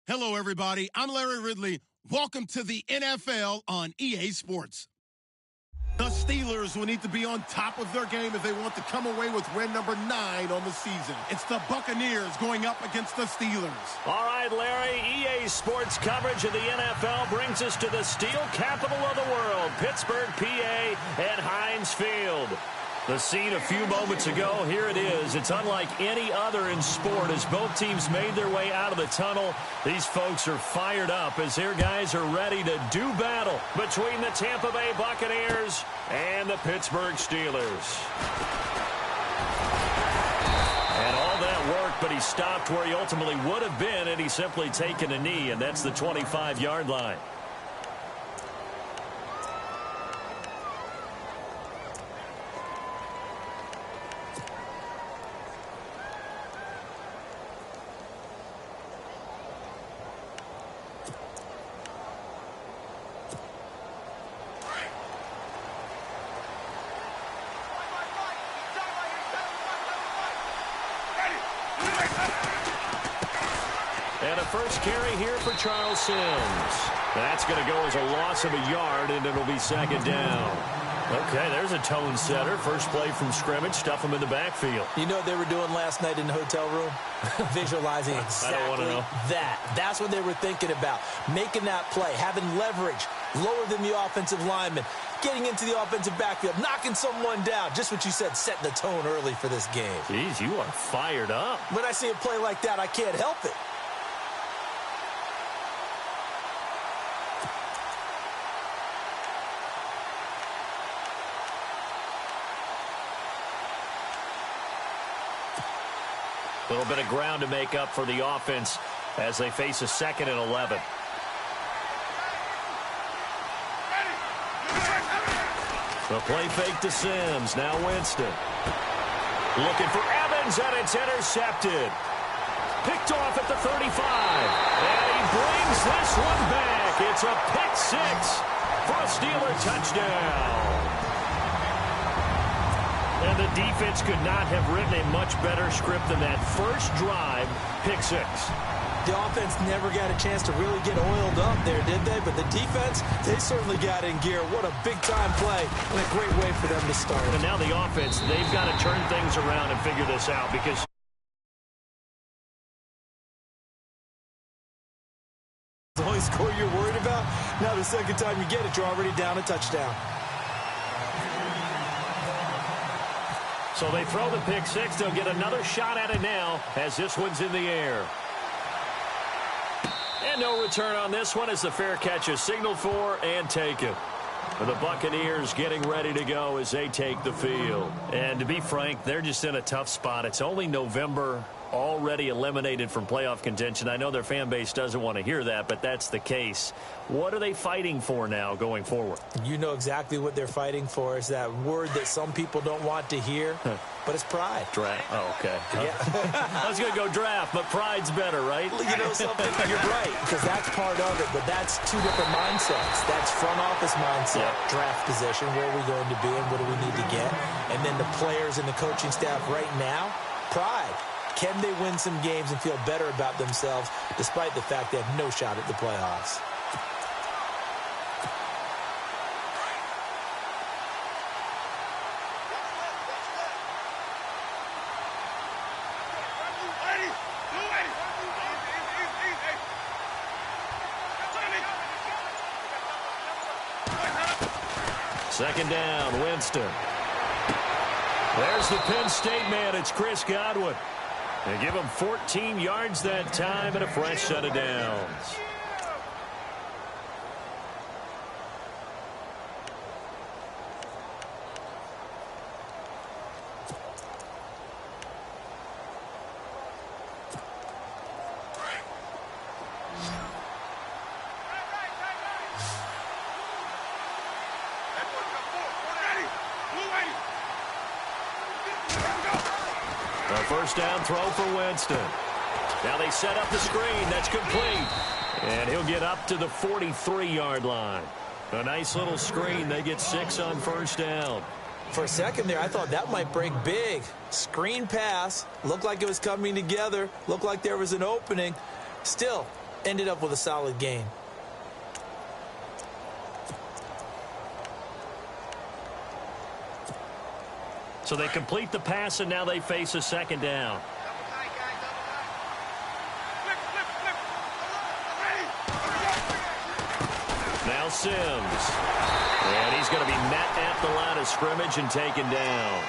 Hello, everybody. I'm Larry Ridley. Welcome to the NFL on EA Sports. The Steelers will need to be on top of their game if they want to come away with win number 9 on the season. It's the Buccaneers going up against the Steelers. All right, Larry, EA Sports coverage of the NFL brings us to the steel capital of the world, Pittsburgh, PA, at Heinz Field. The scene a few moments ago, here it is. It's unlike any other in sport as both teams made their way out of the tunnel. These folks are fired up as their guys are ready to do battle between the Tampa Bay Buccaneers and the Pittsburgh Steelers. And all that worked, but he stopped where he ultimately would have been had he simply taken a knee, and that's the 25-yard line. And a first carry here for Charles Sims. That's going to go as a loss of a yard, and it'll be second down. Okay, there's a tone setter. First play from scrimmage, stuff him in the backfield. You know what they were doing last night in the hotel room? Visualizing exactly that. That's what they were thinking about. Making that play, having leverage, lower than the offensive lineman, getting into the offensive backfield, knocking someone down. Just what you said, setting the tone early for this game. Jeez, you are fired up. When I see a play like that, I can't help it. A little bit of ground to make up for the offense as they face a 2nd and 11. The play fake to Sims. Now Winston. Looking for Evans, and it's intercepted. Picked off at the 35. And he brings this one back. It's a pick six for a Steeler touchdown. And the defense could not have written a much better script than that first drive, pick six. The offense never got a chance to really get oiled up there, did they? But the defense, they certainly got in gear. What a big-time play and a great way for them to start. And now the offense, they've got to turn things around and figure this out because the only score you're worried about, now the second time you get it, you're already down a touchdown. So they throw the pick six. They'll get another shot at it now as this one's in the air. And no return on this one as the fair catch is signaled for and taken. And the Buccaneers getting ready to go as they take the field. And to be frank, they're just in a tough spot. It's only November, already eliminated from playoff contention. I know their fan base doesn't want to hear that, but that's the case. What are they fighting for now going forward? You know exactly what they're fighting for. Is that word that some people don't want to hear, but it's pride. Draft. Oh, okay. Yeah. I was going to go draft, but pride's better, right? You know something? You're right, because that's part of it, but that's two different mindsets. That's front office mindset, draft position, where are we going to be and what do we need to get? And then the players and the coaching staff right now, pride. Can they win some games and feel better about themselves despite the fact they have no shot at the playoffs? Second down, Winston. There's the Penn State man. It's Chris Godwin. They give him 14 yards that time and a fresh set of downs. First down throw for Winston. Now they set up the screen. That's complete. And he'll get up to the 43-yard line. A nice little screen. They get 6 on first down. For a second there, I thought that might break big. Screen pass. Looked like it was coming together. Looked like there was an opening. Still, ended up with a solid gain. So they complete the pass, and now they face a second down. Now Sims. And he's going to be met at the line of scrimmage and taken down.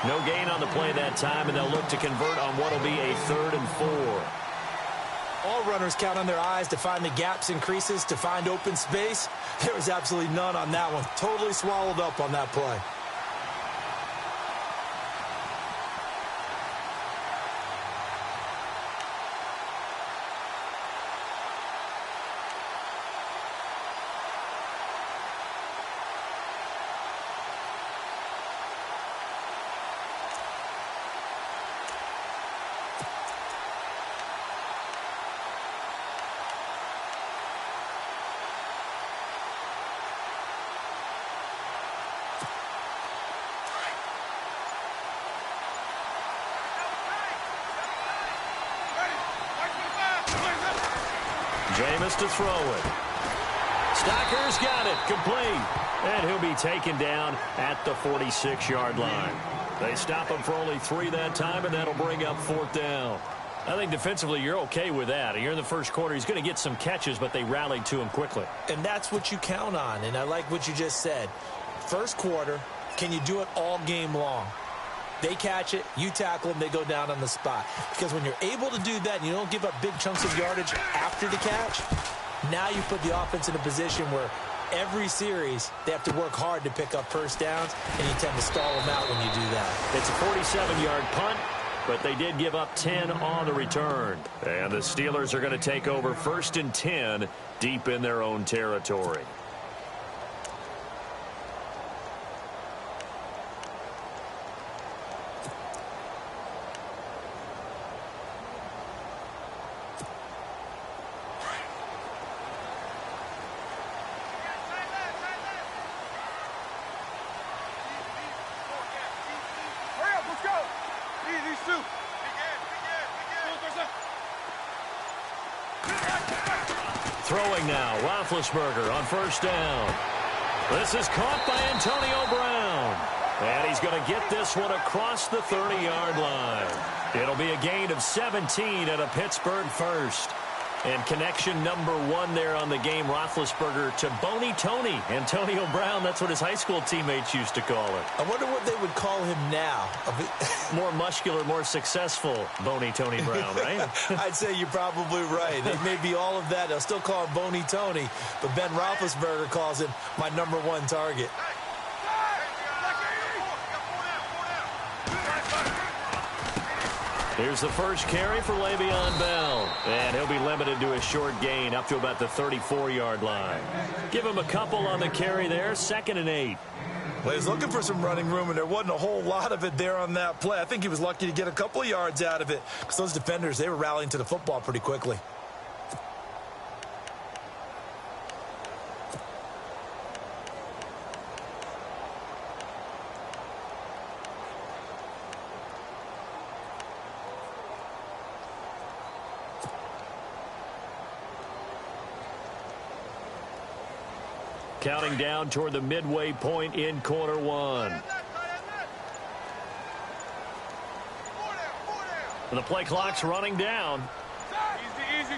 No gain on the play that time, and they'll look to convert on what will be a 3rd and 4. All runners count on their eyes to find the gaps and creases, to find open space. There was absolutely none on that one. Totally swallowed up on that play. Jameis to throw it. Stocker's got it. Complete. And he'll be taken down at the 46-yard line. They stop him for only 3 that time, and that'll bring up 4th down. I think defensively you're okay with that. You're in the first quarter. He's going to get some catches, but they rallied to him quickly. And that's what you count on, and I like what you just said. First quarter, can you do it all game long? They catch it, you tackle them, they go down on the spot. Because when you're able to do that and you don't give up big chunks of yardage after the catch, now you put the offense in a position where every series they have to work hard to pick up first downs, and you tend to stall them out when you do that. It's a 47-yard punt, but they did give up 10 on the return. And the Steelers are going to take over 1st and 10 deep in their own territory. Throwing now, Roethlisberger on 1st down. This is caught by Antonio Brown. And he's going to get this one across the 30-yard line. It'll be a gain of 17 and a Pittsburgh first. And connection number 1 there on the game, Roethlisberger to Boney Tony. Antonio Brown, that's what his high school teammates used to call it. I wonder what they would call him now. More muscular, more successful Boney Tony Brown, right? I'd say you're probably right. It may be all of that. They'll still call him Boney Tony, but Ben Roethlisberger calls him my number 1 target. Here's the first carry for Le'Veon Bell. And he'll be limited to a short gain up to about the 34-yard line. Give him a couple on the carry there. 2nd and 8. Well, he was looking for some running room, and there wasn't a whole lot of it there on that play. I think he was lucky to get a couple of yards out of it because those defenders, they were rallying to the football pretty quickly. Counting down toward the midway point in quarter 1. And the play clock's running down. Easy.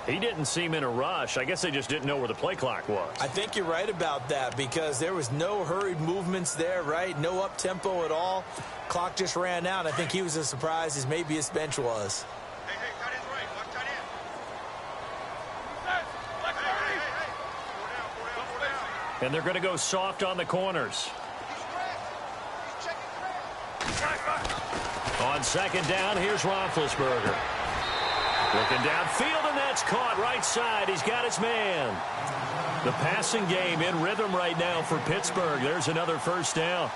He didn't seem in a rush. I guess they just didn't know where the play clock was. I think you're right about that because there was no hurried movements there, right? No up-tempo at all. Clock just ran out. I think he was as surprised as maybe his bench was. And they're going to go soft on the corners. On 2nd down, here's Roethlisberger. Looking downfield, and that's caught right side. He's got his man. The passing game in rhythm right now for Pittsburgh. There's another 1st down.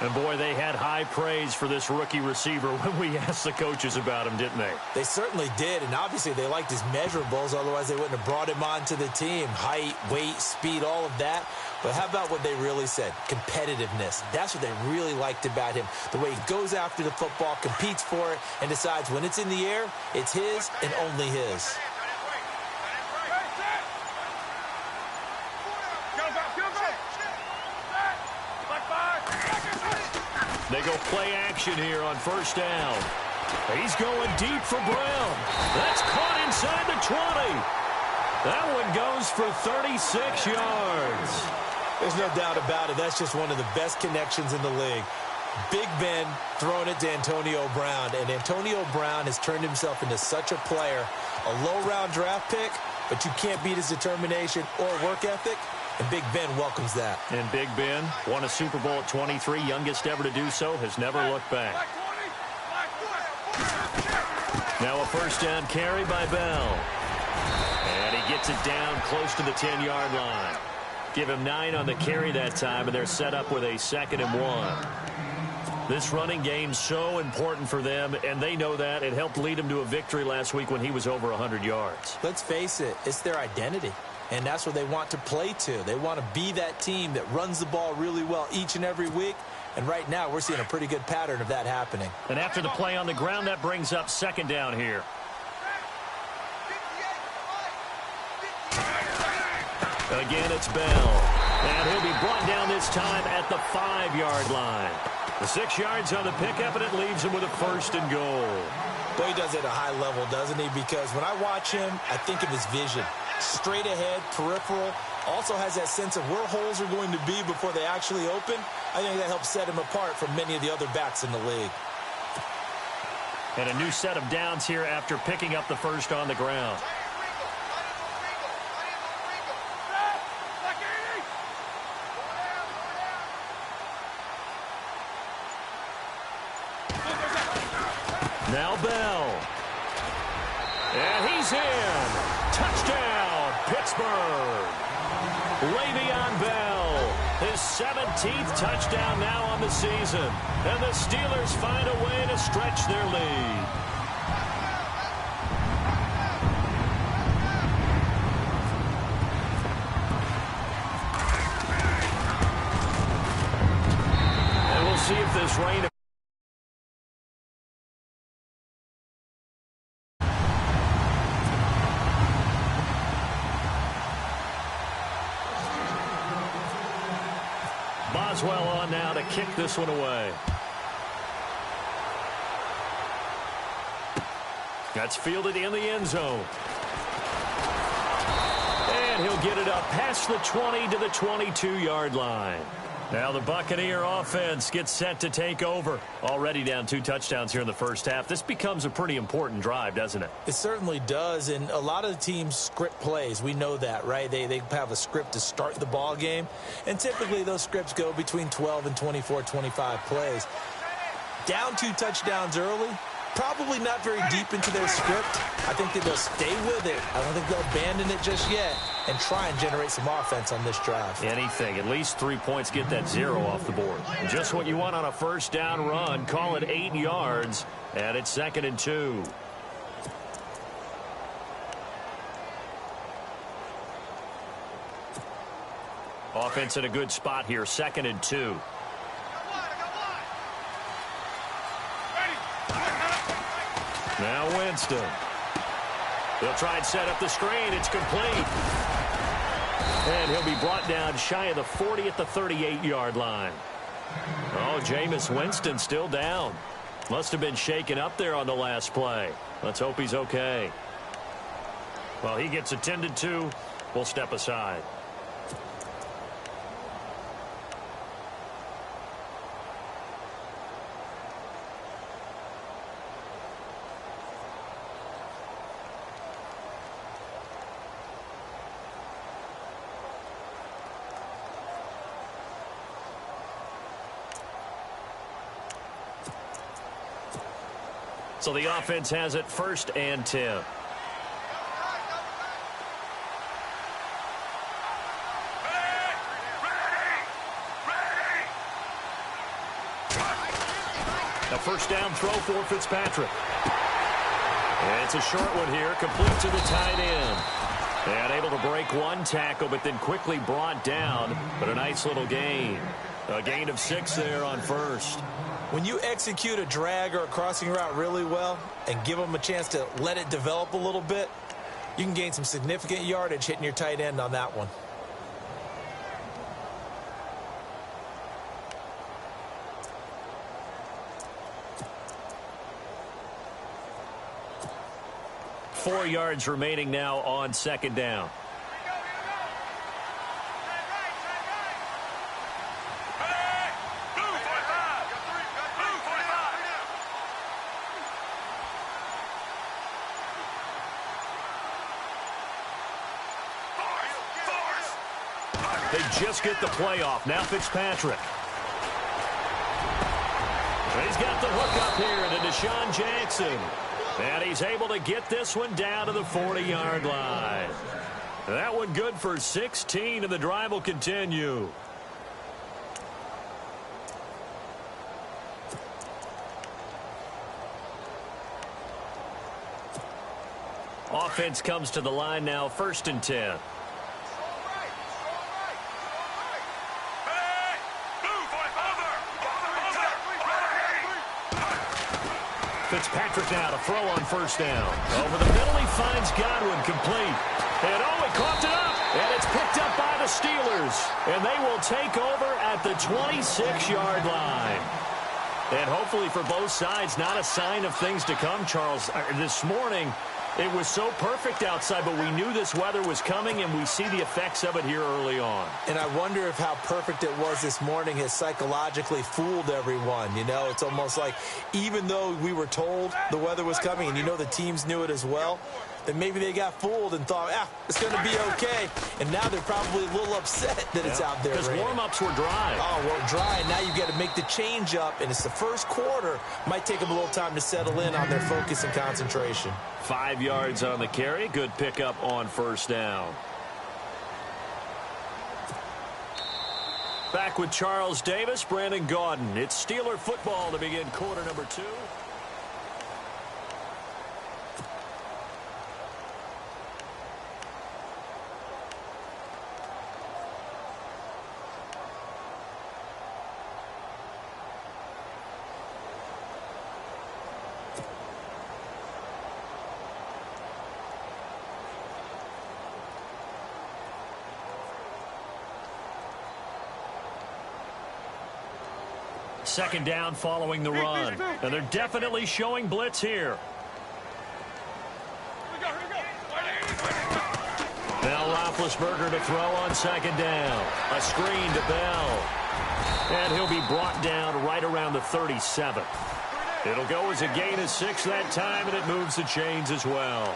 And, boy, they had high praise for this rookie receiver when we asked the coaches about him, didn't they? They certainly did, and obviously they liked his measurables. Otherwise, they wouldn't have brought him onto the team. Height, weight, speed, all of that. But how about what they really said? Competitiveness. That's what they really liked about him. The way he goes after the football, competes for it, and decides when it's in the air, it's his and only his. They go play action here on 1st down. He's going deep for Brown. That's caught inside the 20. That one goes for 36 yards. There's no doubt about it. That's just one of the best connections in the league. Big Ben throwing it to Antonio Brown. And Antonio Brown has turned himself into such a player. A low-round draft pick, but you can't beat his determination or work ethic. And Big Ben welcomes that. And Big Ben won a Super Bowl at 23, youngest ever to do so, has never looked back. Now a 1st down carry by Bell. And he gets it down close to the 10-yard line. Give him 9 on the carry that time, and they're set up with a 2nd and 1. This running game's so important for them, and they know that. It helped lead them to a victory last week when he was over 100 yards. Let's face it, it's their identity. and that's where they want to play to. They want to be that team that runs the ball really well each and every week, and right now we're seeing a pretty good pattern of that happening. And after the play on the ground, that brings up second down here. Again, it's Bell. And he'll be brought down this time at the 5-yard line. The 6 yards on the pickup, and it leaves him with a 1st and goal. Boy, he does it at a high level, doesn't he? Because when I watch him, I think of his vision. Straight ahead, peripheral. Also has that sense of where holes are going to be before they actually open. I think that helps set him apart from many of the other backs in the league. And a new set of downs here after picking up the 1st on the ground. Now Bell. And he's in. Touchdown, Pittsburgh. Le'Veon Bell, his 17th touchdown now on the season. And the Steelers find a way to stretch their lead. And we'll see if this rain... Boswell on now to kick this one away. That's fielded in the end zone. And he'll get it up past the 20 to the 22-yard line. Now the Buccaneer offense gets set to take over. Already down 2 touchdowns here in the first half. This becomes a pretty important drive, doesn't it? It certainly does, and a lot of the teams script plays. We know that, right? They have a script to start the ball game, and typically those scripts go between 12 and 24, 25 plays. Down 2 touchdowns early, probably not very deep into their script. I think that they'll stay with it. I don't think they'll abandon it just yet and try and generate some offense on this drive. Anything. At least 3 points, get that 0 off the board. Just what you want on a first down run. Call it 8 yards, and it's 2nd and 2. Offense in a good spot here. 2nd and 2. Now Winston. They'll try and set up the screen. It's complete. And he'll be brought down shy of the 40 at the 38-yard line. Oh, Jameis Winston still down. Must have been shaken up there on the last play. Let's hope he's okay. Well, he gets attended to. We'll step aside. So the offense has it 1st and 10. A first down throw for Fitzpatrick. And it's a short one here, complete to the tight end. And able to break 1 tackle, but then quickly brought down. But a nice little gain. A gain of 6 there on 1st. When you execute a drag or a crossing route really well and give them a chance to let it develop a little bit, you can gain some significant yardage hitting your tight end on that one. Four yards remaining now on 2nd down. They just get the play off. Now Fitzpatrick. He's got the hook up here to Deshaun Jackson. And he's able to get this one down to the 40-yard line. That one good for 16, and the drive will continue. Offense comes to the line now, 1st and 10. Fitzpatrick now to throw on first down. Over the middle, he finds Godwin, complete. And he coughed it up. And it's picked up by the Steelers. And they will take over at the 26-yard line. And hopefully for both sides, not a sign of things to come, Charles. This morning, it was so perfect outside, but we knew this weather was coming, and we see the effects of it here early on. And I wonder if how perfect it was this morning has psychologically fooled everyone. You know, it's almost like even though we were told the weather was coming, and you know the teams knew it as well, then maybe they got fooled and thought, it's going to be okay. And now they're probably a little upset that it's out there. Because warm-ups were dry. Oh, well, dry. And now you've got to make the change up. And it's the first quarter. Might take them a little time to settle in on their focus and concentration. 5 yards on the carry. Good pickup on first down. Back with Charles Davis, Brandon Gaudin. It's Steeler football to begin quarter number 2. Second down following the run. And they're definitely showing blitz here. Now Roethlisberger to throw on second down. A screen to Bell. And he'll be brought down right around the 37. It'll go as a gain of 6 that time, and it moves the chains as well.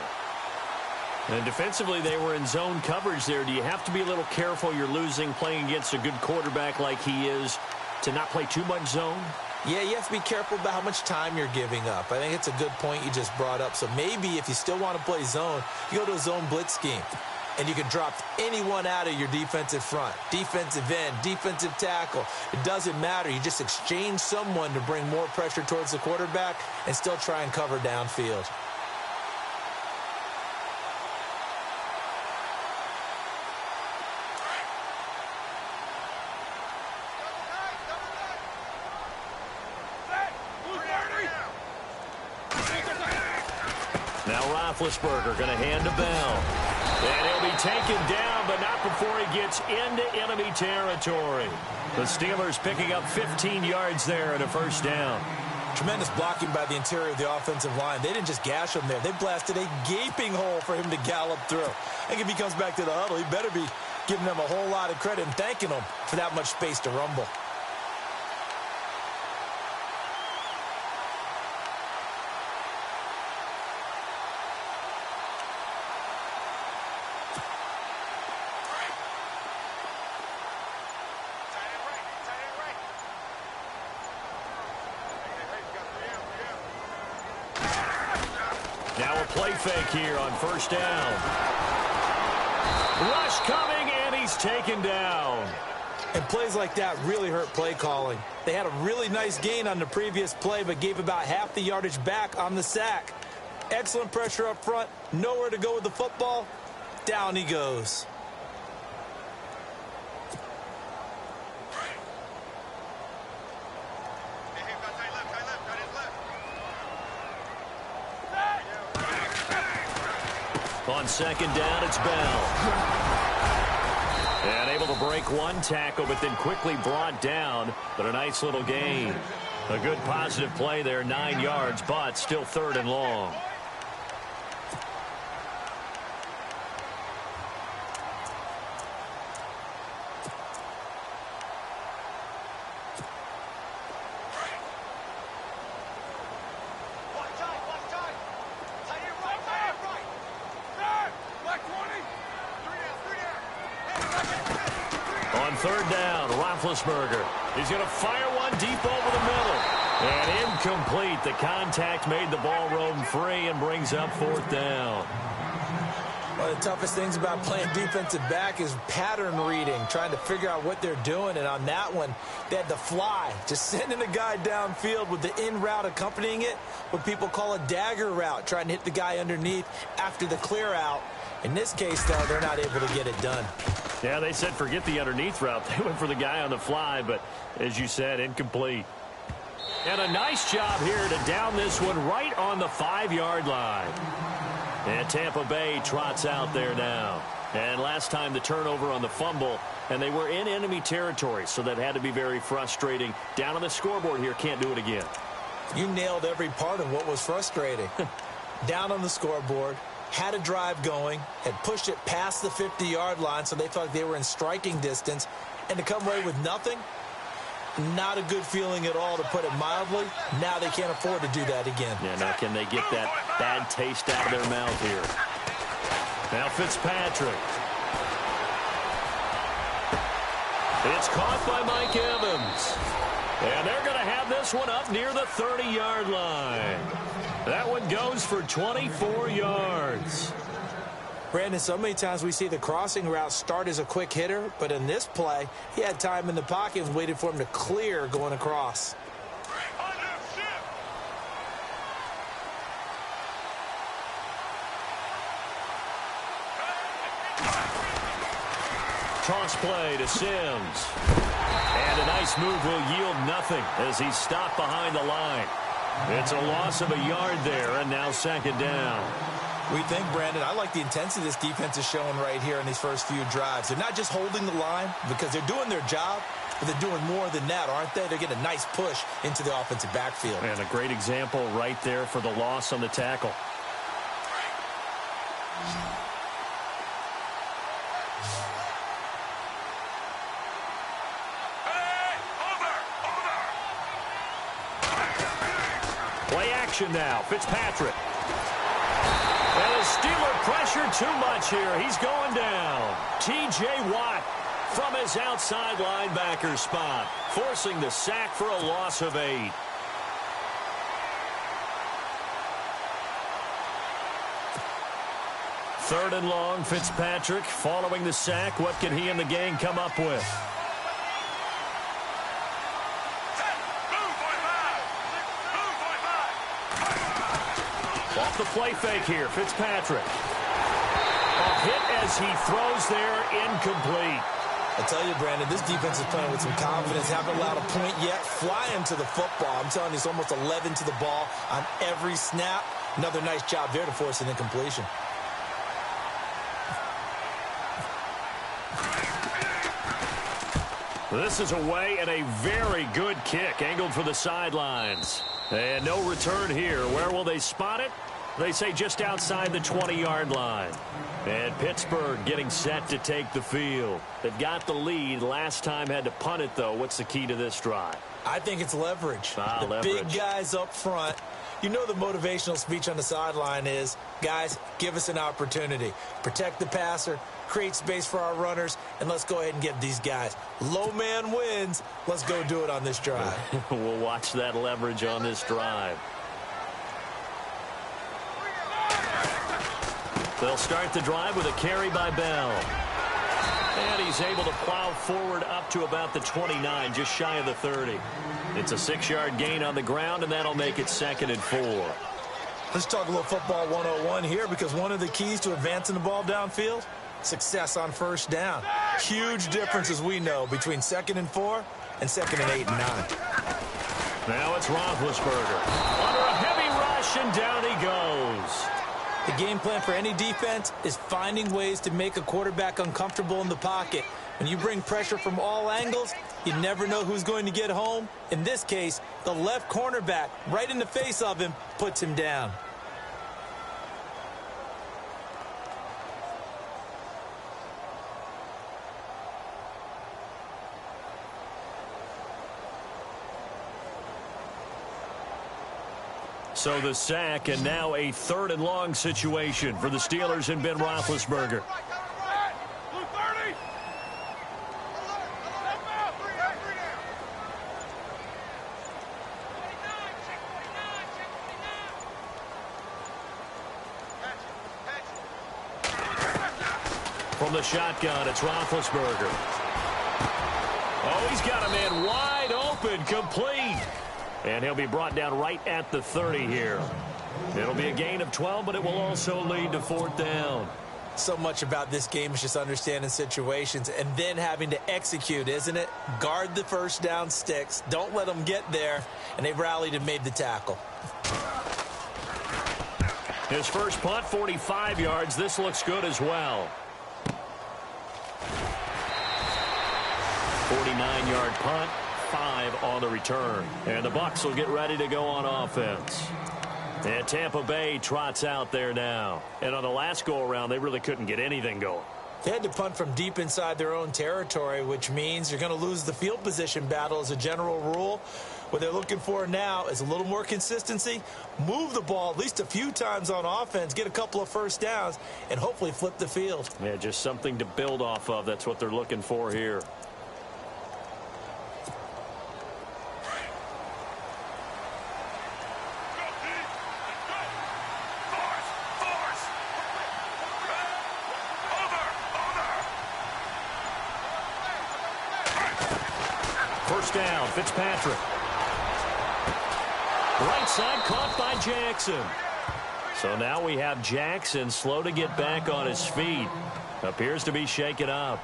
And defensively, they were in zone coverage there. Do you have to be a little careful? You're losing playing against a good quarterback like he is, to not play too much zone? Yeah, you have to be careful about how much time you're giving up. I think it's a good point you just brought up. So maybe if you still want to play zone, you go to a zone blitz scheme. And you can drop anyone out of your defensive front. Defensive end, defensive tackle. It doesn't matter. You just exchange someone to bring more pressure towards the quarterback and still try and cover downfield. Now Roethlisberger going to hand to Bell. And he'll be taken down, but not before he gets into enemy territory. The Steelers picking up 15 yards there and a first down. Tremendous blocking by the interior of the offensive line. They didn't just gash him there. They blasted a gaping hole for him to gallop through. I think if he comes back to the huddle, he better be giving them a whole lot of credit and thanking them for that much space to rumble. Now a play fake here on first down. Rush coming, and he's taken down. And plays like that really hurt play calling. They had a really nice gain on the previous play, but gave about half the yardage back on the sack. Excellent pressure up front. Nowhere to go with the football. Down he goes. On second down, it's Bell. And able to break one tackle, but then quickly brought down. But a nice little gain. A good positive play there, 9 yards, but still third and long. Third down, Roethlisberger. He's going to fire one deep over the middle. And incomplete. The contact made the ball roam free and brings up fourth down. One of the toughest things about playing defensive back is pattern reading, trying to figure out what they're doing. And on that one, they had to fly, just sending a guy downfield with the in route accompanying it, what people call a dagger route, trying to hit the guy underneath after the clear out. In this case, though, they're not able to get it done. Yeah, they said forget the underneath route. They went for the guy on the fly, but as you said, incomplete. And a nice job here to down this one right on the 5-yard line. And Tampa Bay trots out there now. And last time the turnover on the fumble, and they were in enemy territory, so that had to be very frustrating. Down on the scoreboard here, can't do it again. You nailed every part of what was frustrating. Down on the scoreboard, had a drive going, had pushed it past the 50-yard line, so they felt like they were in striking distance, and to come away with nothing, not a good feeling at all, to put it mildly. Now they can't afford to do that again. Yeah, now can they get that bad taste out of their mouth here? Now Fitzpatrick. It's caught by Mike Evans. And they're going to have this one up near the 30-yard line. That one goes for 24 yards. Brandon, so many times we see the crossing route start as a quick hitter, but in this play, he had time in the pocket and waited for him to clear going across. Toss play to Sims. And a nice move will yield nothing as he's stopped behind the line. It's a loss of a yard there, and now second down. We think, Brandon, I like the intensity this defense is showing right here in these first few drives. They're not just holding the line because they're doing their job, but they're doing more than that, aren't they? They're getting a nice push into the offensive backfield. And a great example right there for the loss on the tackle. Play action now. Fitzpatrick. And the Steeler pressure too much here. He's going down. T.J. Watt from his outside linebacker spot, forcing the sack for a loss of 8. Third and long, Fitzpatrick following the sack. What can he and the gang come up with? Off the play fake here, Fitzpatrick. A hit as he throws there, incomplete. I tell you, Brandon, this defense is playing with some confidence. Haven't allowed a point yet. Flying to the football. I'm telling you, it's almost 11 to the ball on every snap. Another nice job there to force an incompletion. This is away and a very good kick angled for the sidelines. And no return here. Where will they spot it? They say just outside the 20-yard line. And Pittsburgh getting set to take the field. They've got the lead. Last time had to punt it, though. What's the key to this drive? I think it's leverage. Leverage. Big guys up front. You know the motivational speech on the sideline is, guys, give us an opportunity. Protect the passer, create space for our runners, and let's go ahead and get these guys. Low man wins. Let's go do it on this drive. We'll watch that leverage on this drive. They'll start the drive with a carry by Bell. And he's able to plow forward up to about the 29, just shy of the 30. It's a 6-yard gain on the ground, and that'll make it 2nd and 4. Let's talk a little football 101 here, because one of the keys to advancing the ball downfield, success on first down. Huge difference, as we know, between 2nd and 4 and 2nd and 8 and 9. Now it's Roethlisberger. Under a heavy rush, and down he goes. The game plan for any defense is finding ways to make a quarterback uncomfortable in the pocket. When you bring pressure from all angles, you never know who's going to get home. In this case, the left cornerback, right in the face of him, puts him down. So the sack, and now a 3rd and long situation for the Steelers and Ben Roethlisberger. From the shotgun, it's Roethlisberger. Oh, he's got a man wide open, complete. And he'll be brought down right at the 30 here. It'll be a gain of 12, but it will also lead to 4th down. So much about this game is just understanding situations and then having to execute, isn't it? Guard the first down sticks. Don't let them get there. And they rallied and made the tackle. His first punt, 45 yards. This looks good as well. 49-yard punt, 5 on the return. And the Bucs will get ready to go on offense. And Tampa Bay trots out there now. And on the last go-around, they really couldn't get anything going. They had to punt from deep inside their own territory, which means you're going to lose the field position battle as a general rule. What they're looking for now is a little more consistency, move the ball at least a few times on offense, get a couple of first downs, and hopefully flip the field. Yeah, just something to build off of. That's what they're looking for here. First down, Fitzpatrick. Right side caught by Jackson. So now we have Jackson slow to get back on his feet. Appears to be shaken up.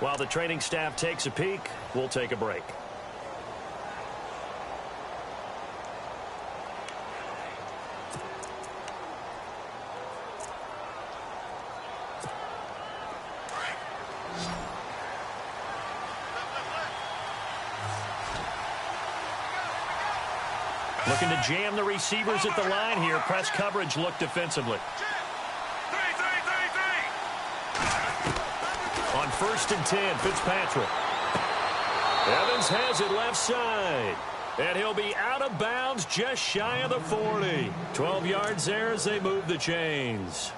While the training staff takes a peek, we'll take a break. Looking to jam the receivers at the line here. Press coverage look defensively. On 1st and 10, Fitzpatrick. Evans has it left side. And he'll be out of bounds just shy of the 40. 12 yards there as they move the chains.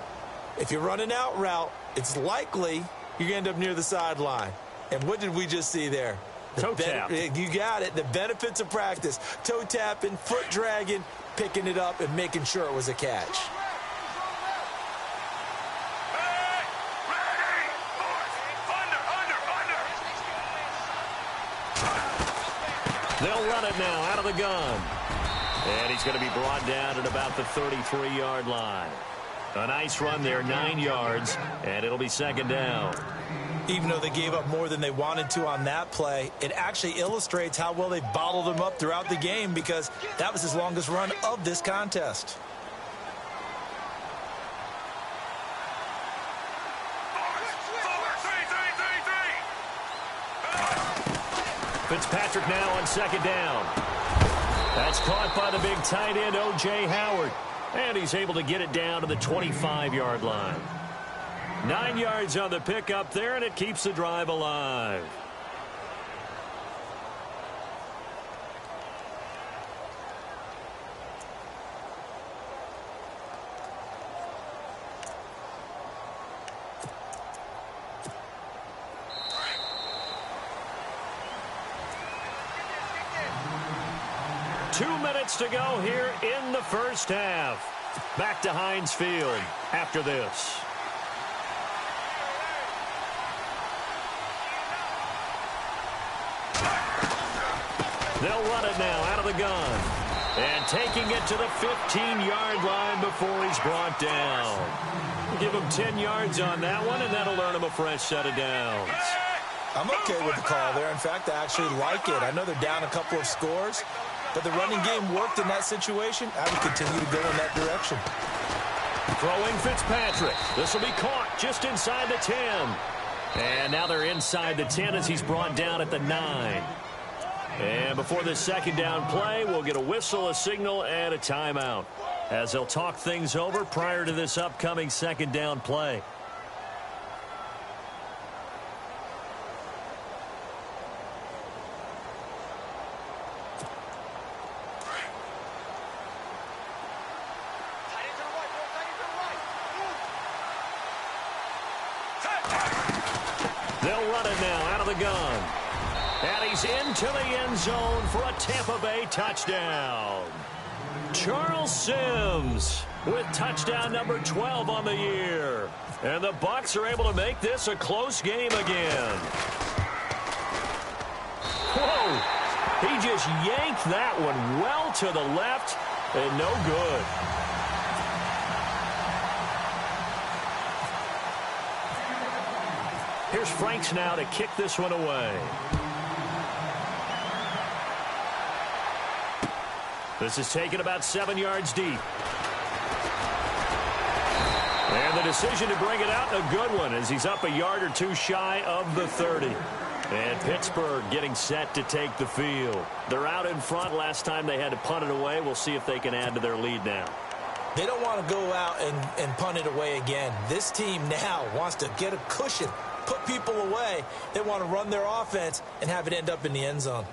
If you're running out route, it's likely you're going to end up near the sideline. And what did we just see there? Toe tap. You got it. The benefits of practice. Toe tapping, foot dragging, picking it up, and making sure it was a catch. They'll run it now out of the gun. And he's going to be brought down at about the 33-yard line. A nice run there, 9 yards, and it'll be second down. Even though they gave up more than they wanted to on that play, it actually illustrates how well they bottled them up throughout the game because that was his longest run of this contest. Fitzpatrick now on second down. That's caught by the big tight end, O.J. Howard. And he's able to get it down to the 25-yard line. 9 yards on the pickup there, and it keeps the drive alive. Two minutes to go here in the first half. Back to Heinz Field after this. They'll run it now out of the gun. And taking it to the 15-yard line before he's brought down. Give him 10 yards on that one, and that'll earn him a fresh set of downs. I'm okay with the call there. In fact, I actually like it. I know they're down a couple of scores, but the running game worked in that situation. I would continue to go in that direction. Throwing Fitzpatrick. This will be caught just inside the 10. And now they're inside the 10 as he's brought down at the 9. And before this second down play, we'll get a whistle, a signal, and a timeout as they'll talk things over prior to this upcoming second down play. They'll run it now out of the gun. And he's into the end zone for a Tampa Bay touchdown. Charles Sims with touchdown number 12 on the year. And the Bucs are able to make this a close game again. Whoa! He just yanked that one well to the left and no good. Here's Franks now to kick this one away. This is taken about 7 yards deep. And the decision to bring it out, a good one, as he's up a yard or two shy of the 30. And Pittsburgh getting set to take the field. They're out in front. Last time they had to punt it away. We'll see if they can add to their lead now. They don't want to go out and punt it away again. This team now wants to get a cushion, put people away. They want to run their offense and have it end up in the end zone.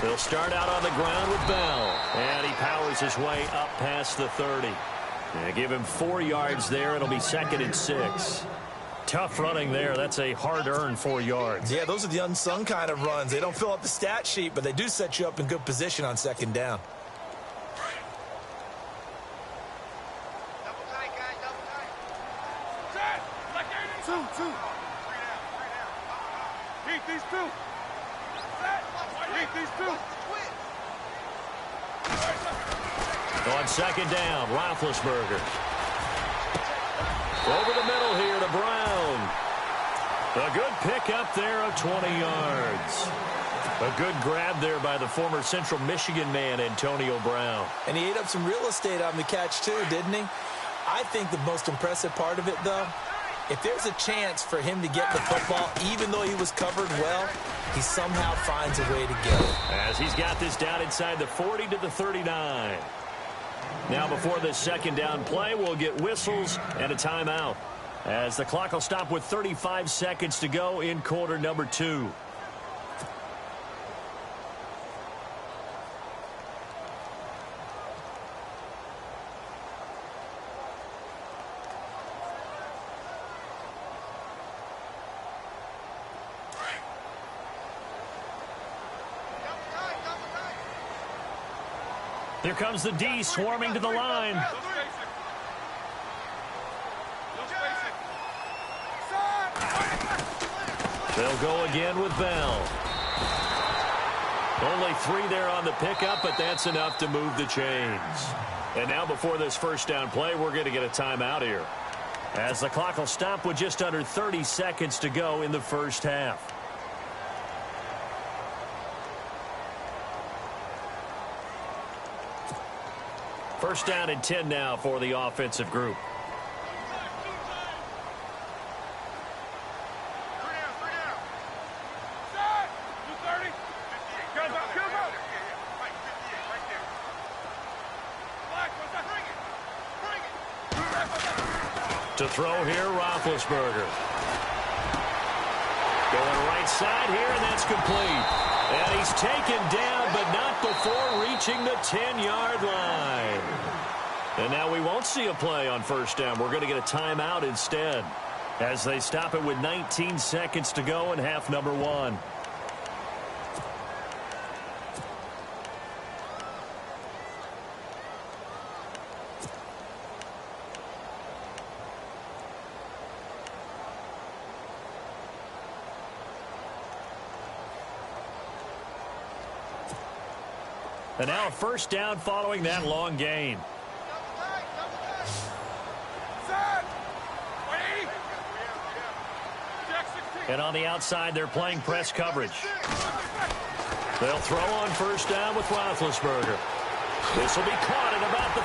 He'll start out on the ground with Bell. And he powers his way up past the 30. And give him 4 yards there. It'll be 2nd and 6. Tough running there. That's a hard-earned 4 yards. Yeah, those are the unsung kind of runs. They don't fill up the stat sheet, but they do set you up in good position on 2nd down. Double tight, guys. Double tight. Two. Keep these two. Keep these two. On 2nd down, Roethlisberger. Over the middle here to Brown. A good pick up there of 20 yards. A good grab there by the former Central Michigan man, Antonio Brown. And he ate up some real estate on the catch, too, didn't he? I think the most impressive part of it, though, if there's a chance for him to get the football, even though he was covered well, he somehow finds a way to get it. As he's got this down inside the 40 to the 39. Now before this 2nd down play, we'll get whistles and a timeout, as the clock will stop with 35 seconds to go in quarter number 2. Here comes the D swarming to the line. They'll go again with Bell. Only 3 there on the pickup, but that's enough to move the chains. And now before this 1st down play, we're going to get a timeout here, as the clock will stop with just under 30 seconds to go in the 1st half. First down and 10 now for the offensive group. To throw here, Roethlisberger. Going right side here, and that's complete. And he's taken down, but not before reaching the 10-yard line. And now we won't see a play on 1st down. We're going to get a timeout instead, as they stop it with 19 seconds to go in half number 1. And now a 1st down following that long gain. And on the outside, they're playing press coverage. They'll throw on 1st down with Roethlisberger. This will be caught at about the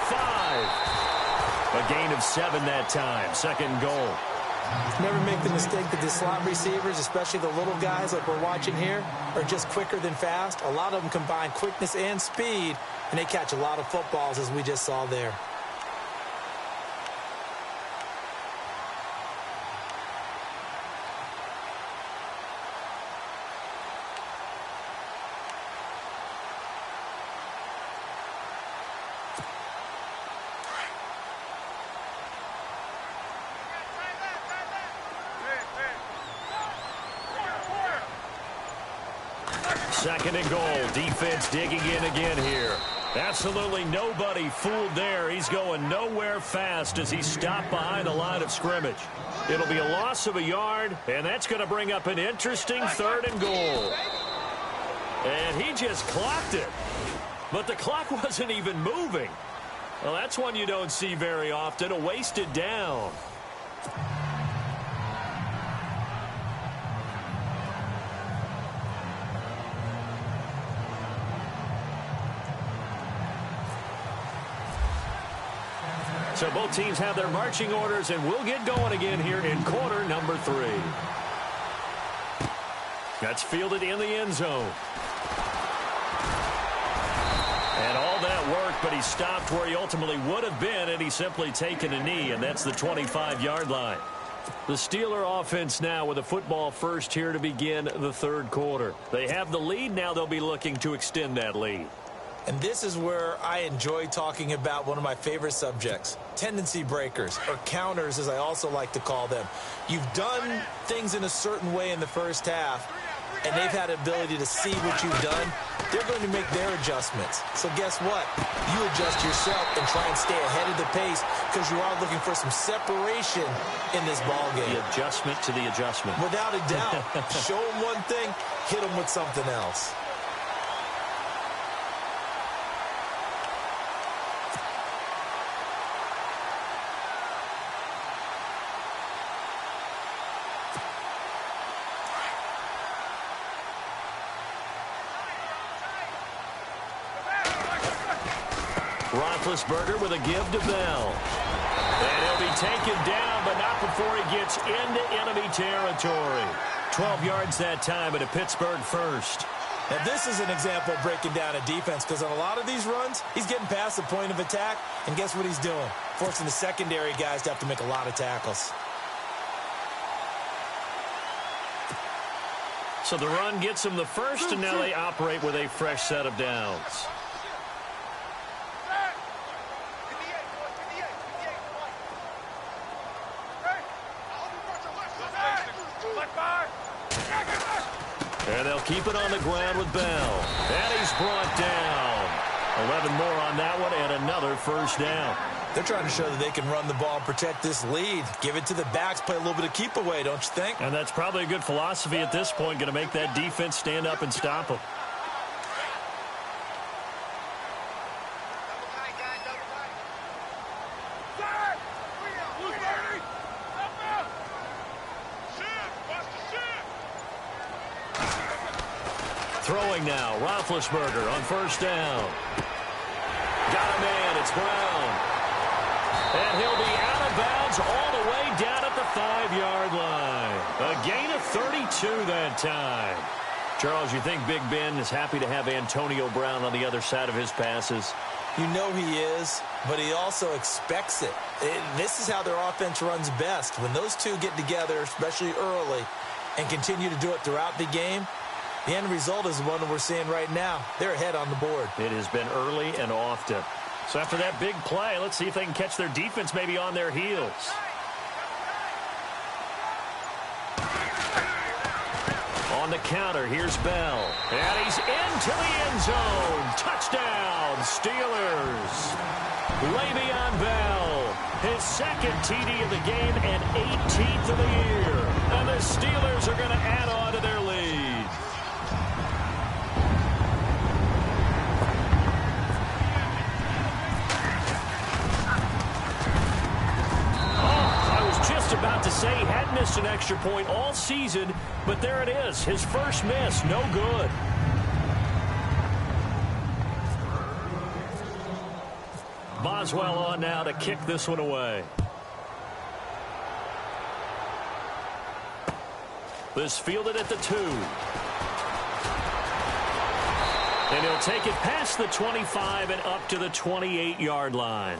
5. A gain of 7 that time. 2nd goal. Never make the mistake that the slot receivers, especially the little guys like we're watching here, are just quicker than fast. A lot of them combine quickness and speed, and they catch a lot of footballs, as we just saw there. Second and goal. Defense digging in again here. Absolutely nobody fooled there. He's going nowhere fast as he stopped behind the line of scrimmage. It'll be a loss of a yard, and that's going to bring up an interesting 3rd and goal. And he just clocked it. But the clock wasn't even moving. Well, that's one you don't see very often, a wasted down. So both teams have their marching orders, and we'll get going again here in quarter number 3. That's fielded in the end zone. And all that work, but he stopped where he ultimately would have been had he simply taken a knee, and that's the 25-yard line. The Steeler offense now with a football first here to begin the third quarter. They have the lead. Now they'll be looking to extend that lead. And this is where I enjoy talking about one of my favorite subjects, tendency breakers, or counters as I also like to call them. You've done things in a certain way in the first half, and they've had the ability to see what you've done. They're going to make their adjustments. So guess what? You adjust yourself and try and stay ahead of the pace because you are looking for some separation in this ball game. The adjustment to the adjustment. Without a doubt. Show them one thing, hit them with something else. Roethlisberger with a give to Bell. And he'll be taken down, but not before he gets into enemy territory. 12 yards that time at a Pittsburgh first. Now, this is an example of breaking down a defense because on a lot of these runs, he's getting past the point of attack, and guess what he's doing? Forcing the secondary guys to have to make a lot of tackles. So the run gets him the first, and now they operate with a fresh set of downs. And they'll keep it on the ground with Bell. And he's brought down. 11 more on that one and another first down. They're trying to show that they can run the ball and protect this lead. Give it to the backs, play a little bit of keep away, don't you think? And that's probably a good philosophy at this point, going to make that defense stand up and stop them. Throwing now, Roethlisberger on first down. Got a man, it's Brown. And he'll be out of bounds all the way down at the 5-yard line. A gain of 32 that time. Charles, you think Big Ben is happy to have Antonio Brown on the other side of his passes? You know he is, but he also expects it. This is how their offense runs best. When those two get together, especially early, and continue to do it throughout the game, the end result is the one that we're seeing right now. They're ahead on the board. It has been early and often. So after that big play, let's see if they can catch their defense maybe on their heels. On the counter, here's Bell. And he's into the end zone. Touchdown, Steelers. Le'Veon Bell, his second TD of the game and 18th of the year. And the Steelers are going to add on to their lead. About to say he had missed an extra point all season, but there it is. His first miss, no good. Boswell on now to kick this one away. This fielded at the 2. And he'll take it past the 25 and up to the 28-yard line.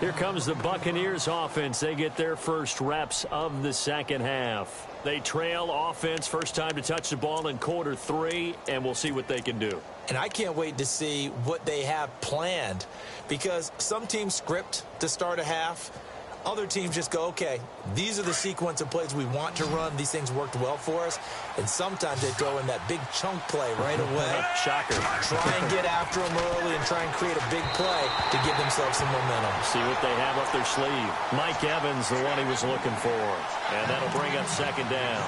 Here comes the Buccaneers offense. They get their first reps of the second half. They trail offense, first time to touch the ball in quarter 3, and we'll see what they can do. And I can't wait to see what they have planned because some teams script to start a half. Other teams just go, okay, these are the sequence of plays we want to run. These things worked well for us. And sometimes they throw in that big chunk play right away. Shocker. Try and get after them early and try and create a big play to give themselves some momentum. See what they have up their sleeve. Mike Evans, the one he was looking for. And that'll bring up second down.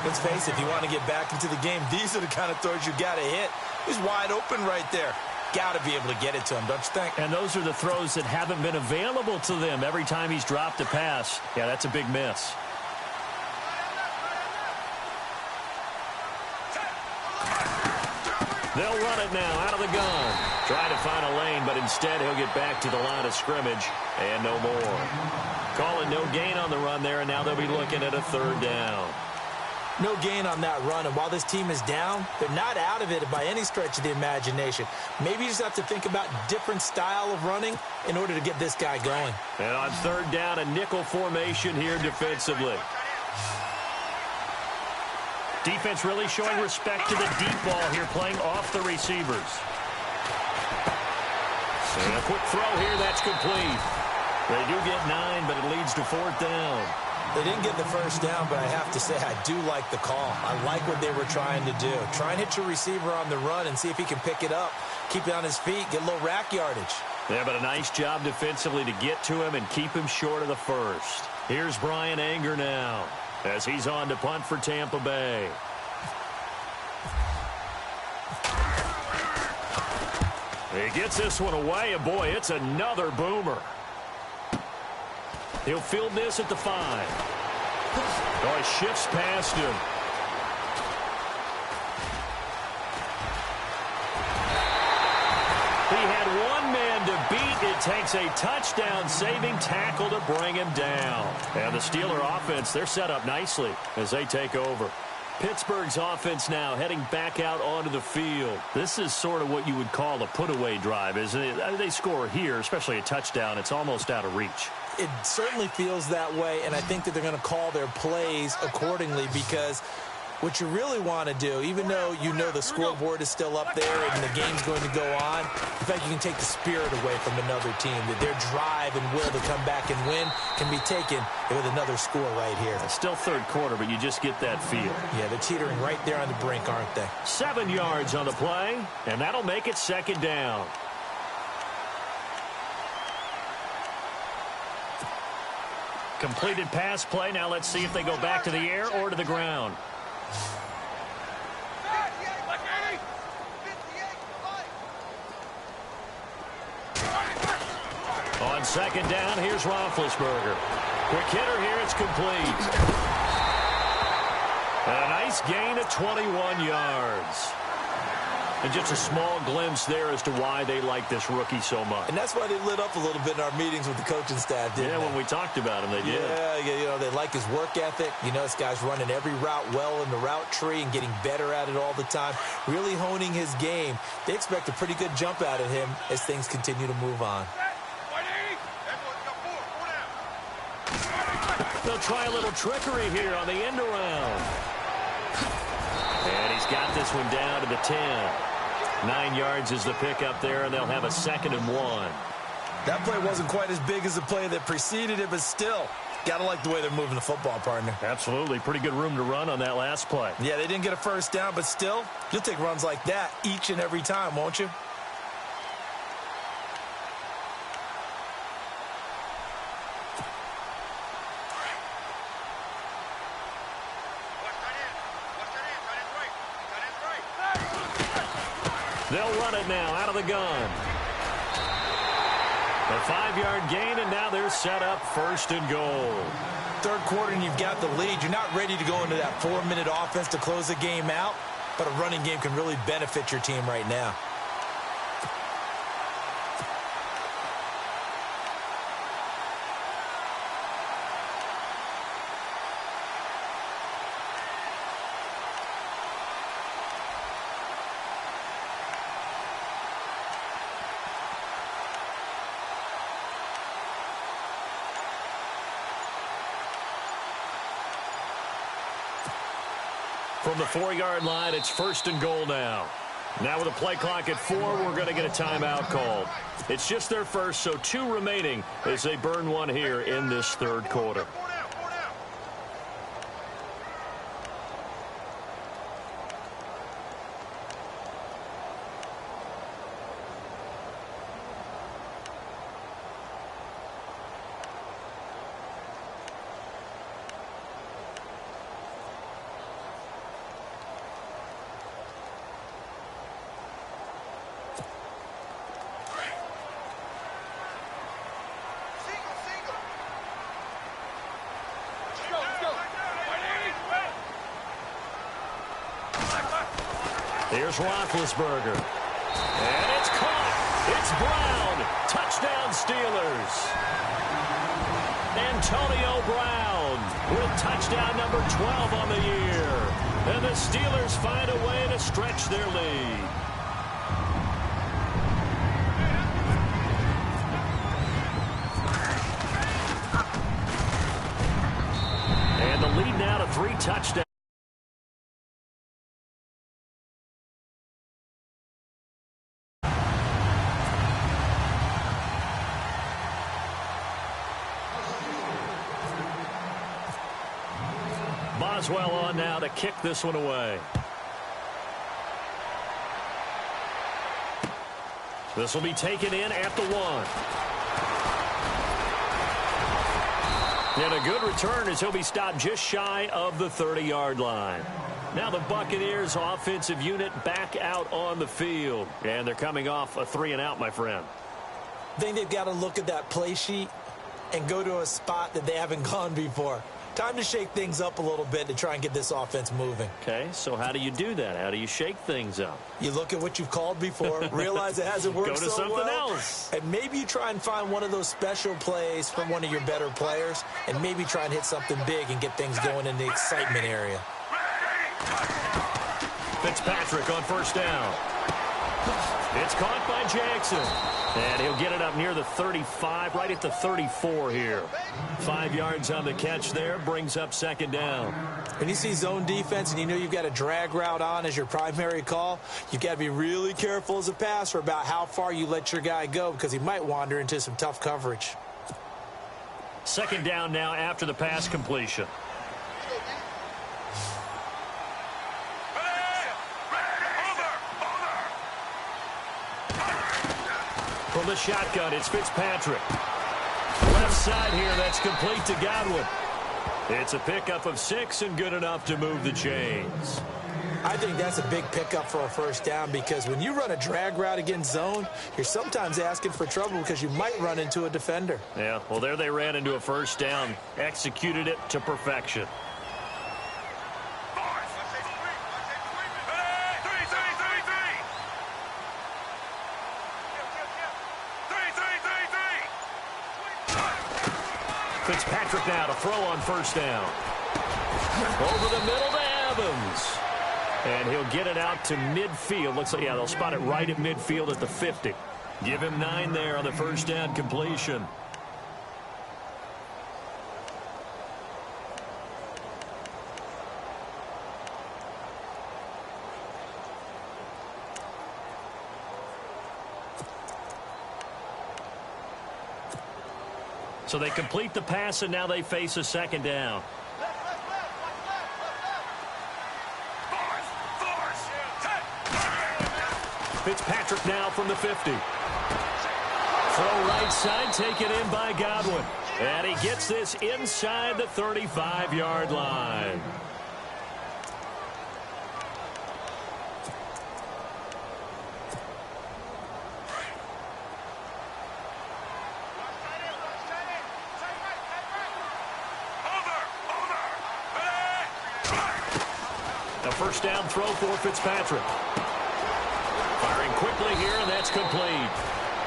Let's face it, if you want to get back into the game, these are the kind of throws you got to hit. He's wide open right there. Got to be able to get it to him, don't you think? And those are the throws that haven't been available to them every time he's dropped a pass. Yeah, that's a big miss. They'll run it now out of the gun. Try to find a lane, but instead he'll get back to the line of scrimmage and no more. Calling no gain on the run there, and now they'll be looking at a third down. No gain on that run, and while this team is down, they're not out of it by any stretch of the imagination. Maybe you just have to think about different style of running in order to get this guy going. And on third down, a nickel formation here defensively. Defense really showing respect to the deep ball here, playing off the receivers. And a quick throw here, that's complete. They do get 9, but it leads to fourth down. They didn't get the first down, but I have to say I do like the call. I like what they were trying to do. Try and hit your receiver on the run and see if he can pick it up. Keep it on his feet, get a little rack yardage. Yeah, but a nice job defensively to get to him and keep him short of the first. Here's Brian Anger now as he's on to punt for Tampa Bay. He gets this one away, and boy, it's another boomer. He'll field this at the 5. Oh, he shifts past him. He had one man to beat. It takes a touchdown-saving tackle to bring him down. And the Steeler offense, they're set up nicely as they take over. Pittsburgh's offense now heading back out onto the field. This is sort of what you would call a put-away drive, isn't it? They score here, especially a touchdown. It's almost out of reach. It certainly feels that way, and I think that they're going to call their plays accordingly because what you really want to do, even though you know the scoreboard is still up there and the game's going to go on, in fact, you can take the spirit away from another team, that their drive and will to come back and win can be taken with another score right here. It's still third quarter, but you just get that feel. Yeah, they're teetering right there on the brink, aren't they? 7 yards on the play, and that'll make it second down. Completed pass play. Now let's see if they go back to the air or to the ground. On second down, here's Roethlisberger. Quick hitter here, it's complete. And a nice gain of 21 yards. And just a small glimpse there as to why they like this rookie so much. And that's why they lit up a little bit in our meetings with the coaching staff, didn't they? When we talked about him, they did. Yeah, you know, they like his work ethic. You know, this guy's running every route well in the route tree and getting better at it all the time, really honing his game. They expect a pretty good jump out of him as things continue to move on. They'll try a little trickery here on the end around. And he's got this one down to the 10. 9 yards is the pickup there, and they'll have a 2nd and 1. That play wasn't quite as big as the play that preceded it, but still, got to like the way they're moving the football, partner. Absolutely. Pretty good room to run on that last play. Yeah, they didn't get a first down, but still, you'll take runs like that each and every time, won't you? They'll run it now out of the gun. A 5-yard gain, and now they're set up 1st and goal. Third quarter, and you've got the lead. You're not ready to go into that 4-minute offense to close the game out, but a running game can really benefit your team right now. From the 4-yard line, it's 1st and goal now. Now with a play clock at 4, we're going to get a timeout called. It's just their first, so 2 remaining as they burn one here in this third quarter. Here's Roethlisberger. And it's caught. It's Brown. Touchdown Steelers. Antonio Brown with touchdown number 12 on the year. And the Steelers find a way to stretch their lead. And the lead now to 3 touchdowns. Boswell on now to kick this one away. This will be taken in at the 1. And a good return as he'll be stopped just shy of the 30-yard line. Now the Buccaneers offensive unit back out on the field. And they're coming off a 3-and-out, my friend. I think they've got to look at that play sheet and go to a spot that they haven't gone before. Time to shake things up a little bit to try and get this offense moving. Okay, so how do you do that? How do you shake things up? You look at what you've called before, realize it hasn't worked so well. Go to something else. And maybe you try and find one of those special plays from one of your better players, and maybe try and hit something big and get things going in the excitement area. Fitzpatrick on first down. It's caught by Jackson. And he'll get it up near the 35, right at the 34 here. 5 yards on the catch there, brings up second down. When you see zone defense and you know you've got a drag route on as your primary call, you've got to be really careful as a passer about how far you let your guy go because he might wander into some tough coverage. Second down now after the pass completion. From the shotgun, it's Fitzpatrick. Left side here, that's complete to Godwin. It's a pickup of 6 and good enough to move the chains. I think that's a big pickup for a first down because when you run a drag route against zone, you're sometimes asking for trouble because you might run into a defender. Yeah, well, there they ran into a first down, executed it to perfection. Fitzpatrick now to throw on first down. Over the middle to Evans. And he'll get it out to midfield. Looks like, yeah, they'll spot it right at midfield at the 50. Give him 9 there on the first down completion. So they complete the pass, and now they face a second down. Fitzpatrick now from the 50. Throw right side, taken in by Godwin. And he gets this inside the 35-yard line. First down throw for Fitzpatrick. Firing quickly here, and that's complete.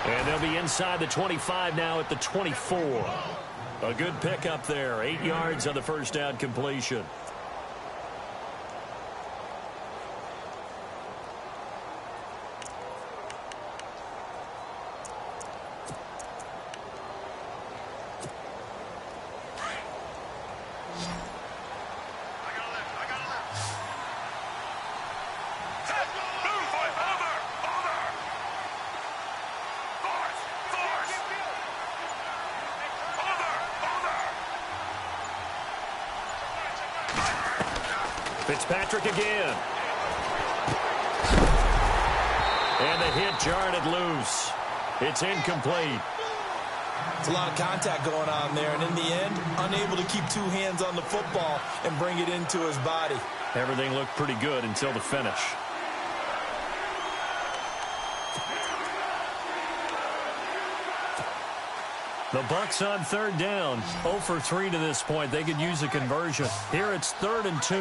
And they'll be inside the 25 now at the 24. A good pickup there. 8 yards on the first down completion. Fitzpatrick again. And the hit jarred it loose. It's incomplete. It's a lot of contact going on there, and in the end, unable to keep two hands on the football and bring it into his body. Everything looked pretty good until the finish. The Bucs on third down. 0 for 3 to this point. They could use a conversion. Here it's 3rd and 2.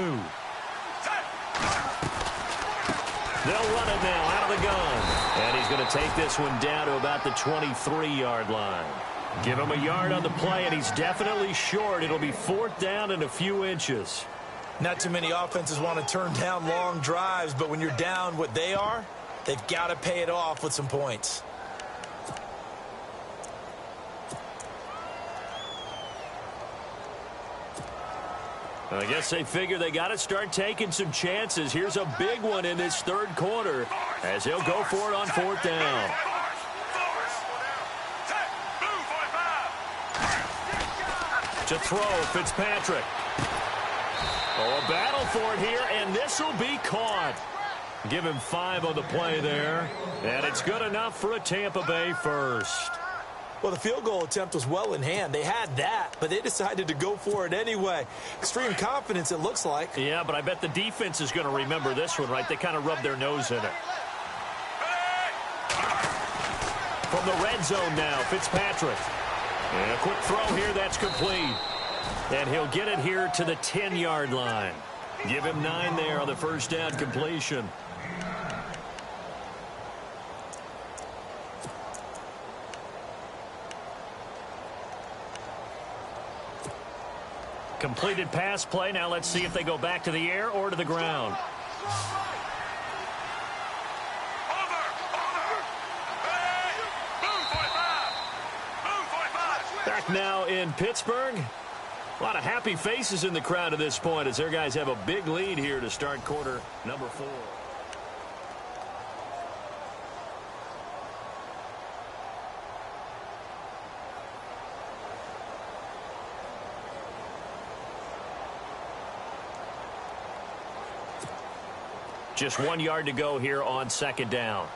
They'll run it now out of the gun. And he's going to take this one down to about the 23-yard line. Give him a yard on the play, and he's definitely short. It'll be 4th down and a few inches. Not too many offenses want to turn down long drives, but when you're down what they are, they've got to pay it off with some points. I guess they figure they got to start taking some chances. Here's a big one in this third quarter as he'll go for it on 4th down. To throw, Fitzpatrick. Oh, a battle for it here, and this will be caught. Give him 5 on the play there, and it's good enough for a Tampa Bay first. Well, the field goal attempt was well in hand. They had that, but they decided to go for it anyway. Extreme confidence, it looks like. Yeah, but I bet the defense is going to remember this one, right? They kind of rubbed their nose in it. From the red zone now, Fitzpatrick. And a quick throw here, that's complete. And he'll get it here to the 10-yard line. Give him 9 there on the first down completion. Completed pass play. Now let's see if they go back to the air or to the ground. Back now in Pittsburgh. A lot of happy faces in the crowd at this point as their guys have a big lead here to start quarter number 4. Just 1 yard to go here on 2nd down.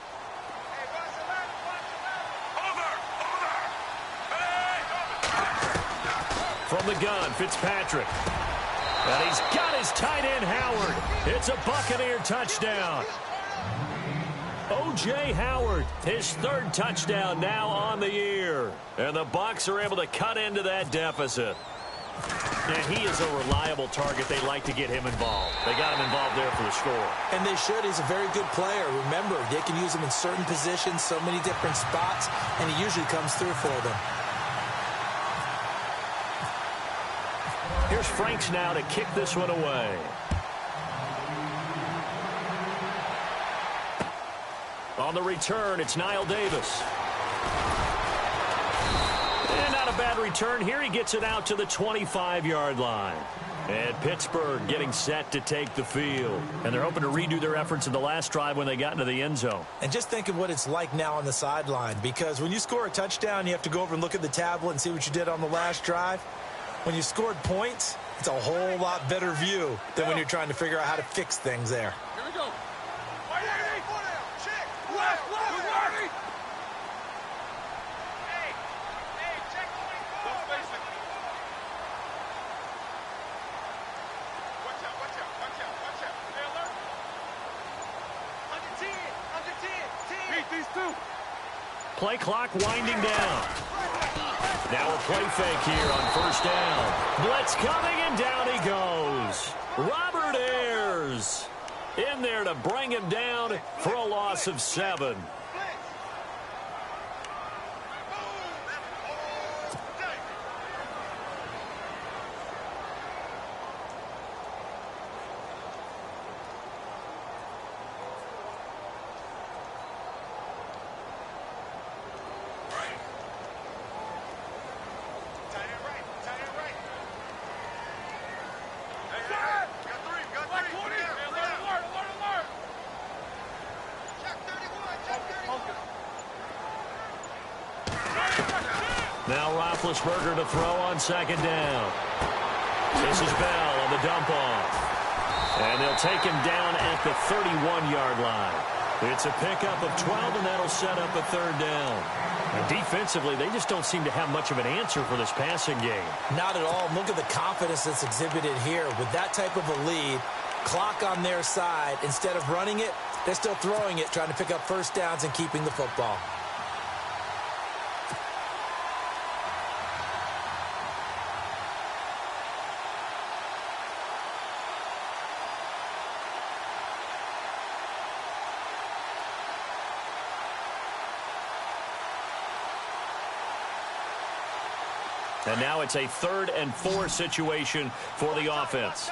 From the gun, Fitzpatrick. And he's got his tight end, Howard. It's a Buccaneer touchdown. O.J. Howard, his 3rd touchdown now on the year. And the Bucs are able to cut into that deficit. And he is a reliable target. They like to get him involved. They got him involved there for the score. And they should. He's a very good player. Remember, they can use him in certain positions, so many different spots, and he usually comes through for them. Here's Franks now to kick this one away. On the return, it's Niall Davis. And not a bad return here. He gets it out to the 25-yard line. And Pittsburgh getting set to take the field. And they're hoping to redo their efforts in the last drive when they got into the end zone. And just think of what it's like now on the sideline, because when you score a touchdown, you have to go over and look at the tablet and see what you did on the last drive. When you scored points, it's a whole lot better view than when you're trying to figure out how to fix things there. Here we go. Play clock winding down. Now a play fake here on 1st down. Blitz coming, and down he goes. Robert Ayers in there to bring him down for a loss of 7. Now Roethlisberger to throw on 2nd down. This is Bell on the dump off. And they'll take him down at the 31-yard line. It's a pickup of 12, and that'll set up a third down. And defensively, they just don't seem to have much of an answer for this passing game. Not at all. Look at the confidence that's exhibited here. With that type of a lead, clock on their side, instead of running it, they're still throwing it, trying to pick up first downs and keeping the football. And now it's a 3rd and 4 situation for the offense.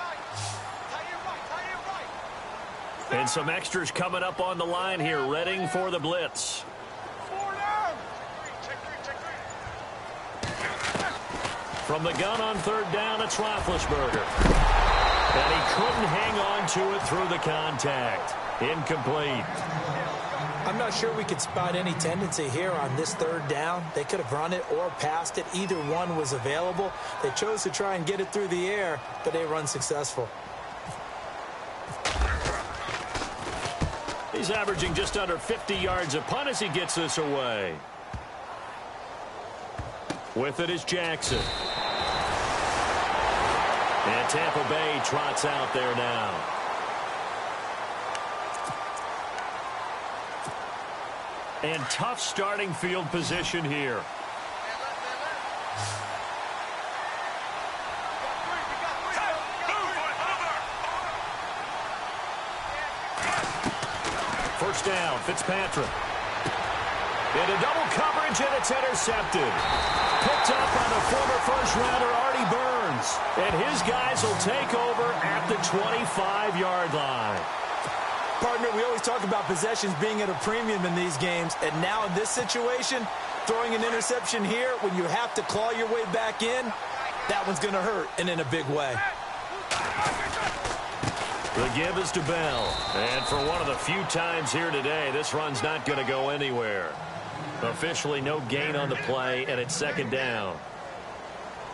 And some extras coming up on the line here, readying for the blitz. From the gun on 3rd down, it's Roethlisberger. And he couldn't hang on to it through the contact. Incomplete. I'm not sure we could spot any tendency here on this 3rd down. They could have run it or passed it. Either one was available. They chose to try and get it through the air, but they run successful. He's averaging just under 50 yards a punt as he gets this away. With it is Jackson. And Tampa Bay trots out there now. And tough starting field position here. First down, Fitzpatrick. Into double coverage, and it's intercepted. Picked up by the former first-rounder Artie Burns. And his guys will take over at the 25-yard line. Partner, we always talk about possessions being at a premium in these games, and now in this situation, throwing an interception here when you have to claw your way back in, that one's going to hurt, and in a big way. The give is to Bell. And for one of the few times here today, this run's not going to go anywhere. Officially no gain on the play, and it's 2nd down.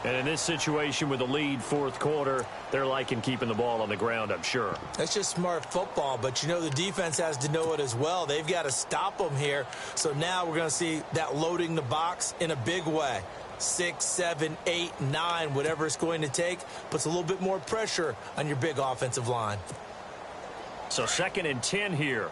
And in this situation with the lead 4th quarter, they're liking keeping the ball on the ground, I'm sure. That's just smart football, but you know the defense has to know it as well. They've got to stop them here. So now we're going to see that loading the box in a big way. 6, 7, 8, 9, whatever it's going to take, puts a little bit more pressure on your big offensive line. So 2nd and 10 here.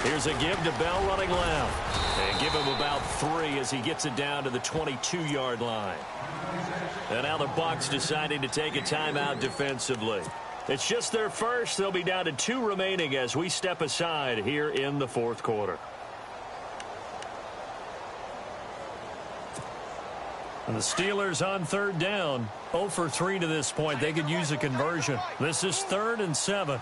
Here's a give to Bell running left. And give him about 3 as he gets it down to the 22-yard line. And now the Bucs deciding to take a timeout defensively. It's just their first. They'll be down to 2 remaining as we step aside here in the 4th quarter. And the Steelers on 3rd down. 0 for 3 to this point. They could use a conversion. This is 3rd and 7.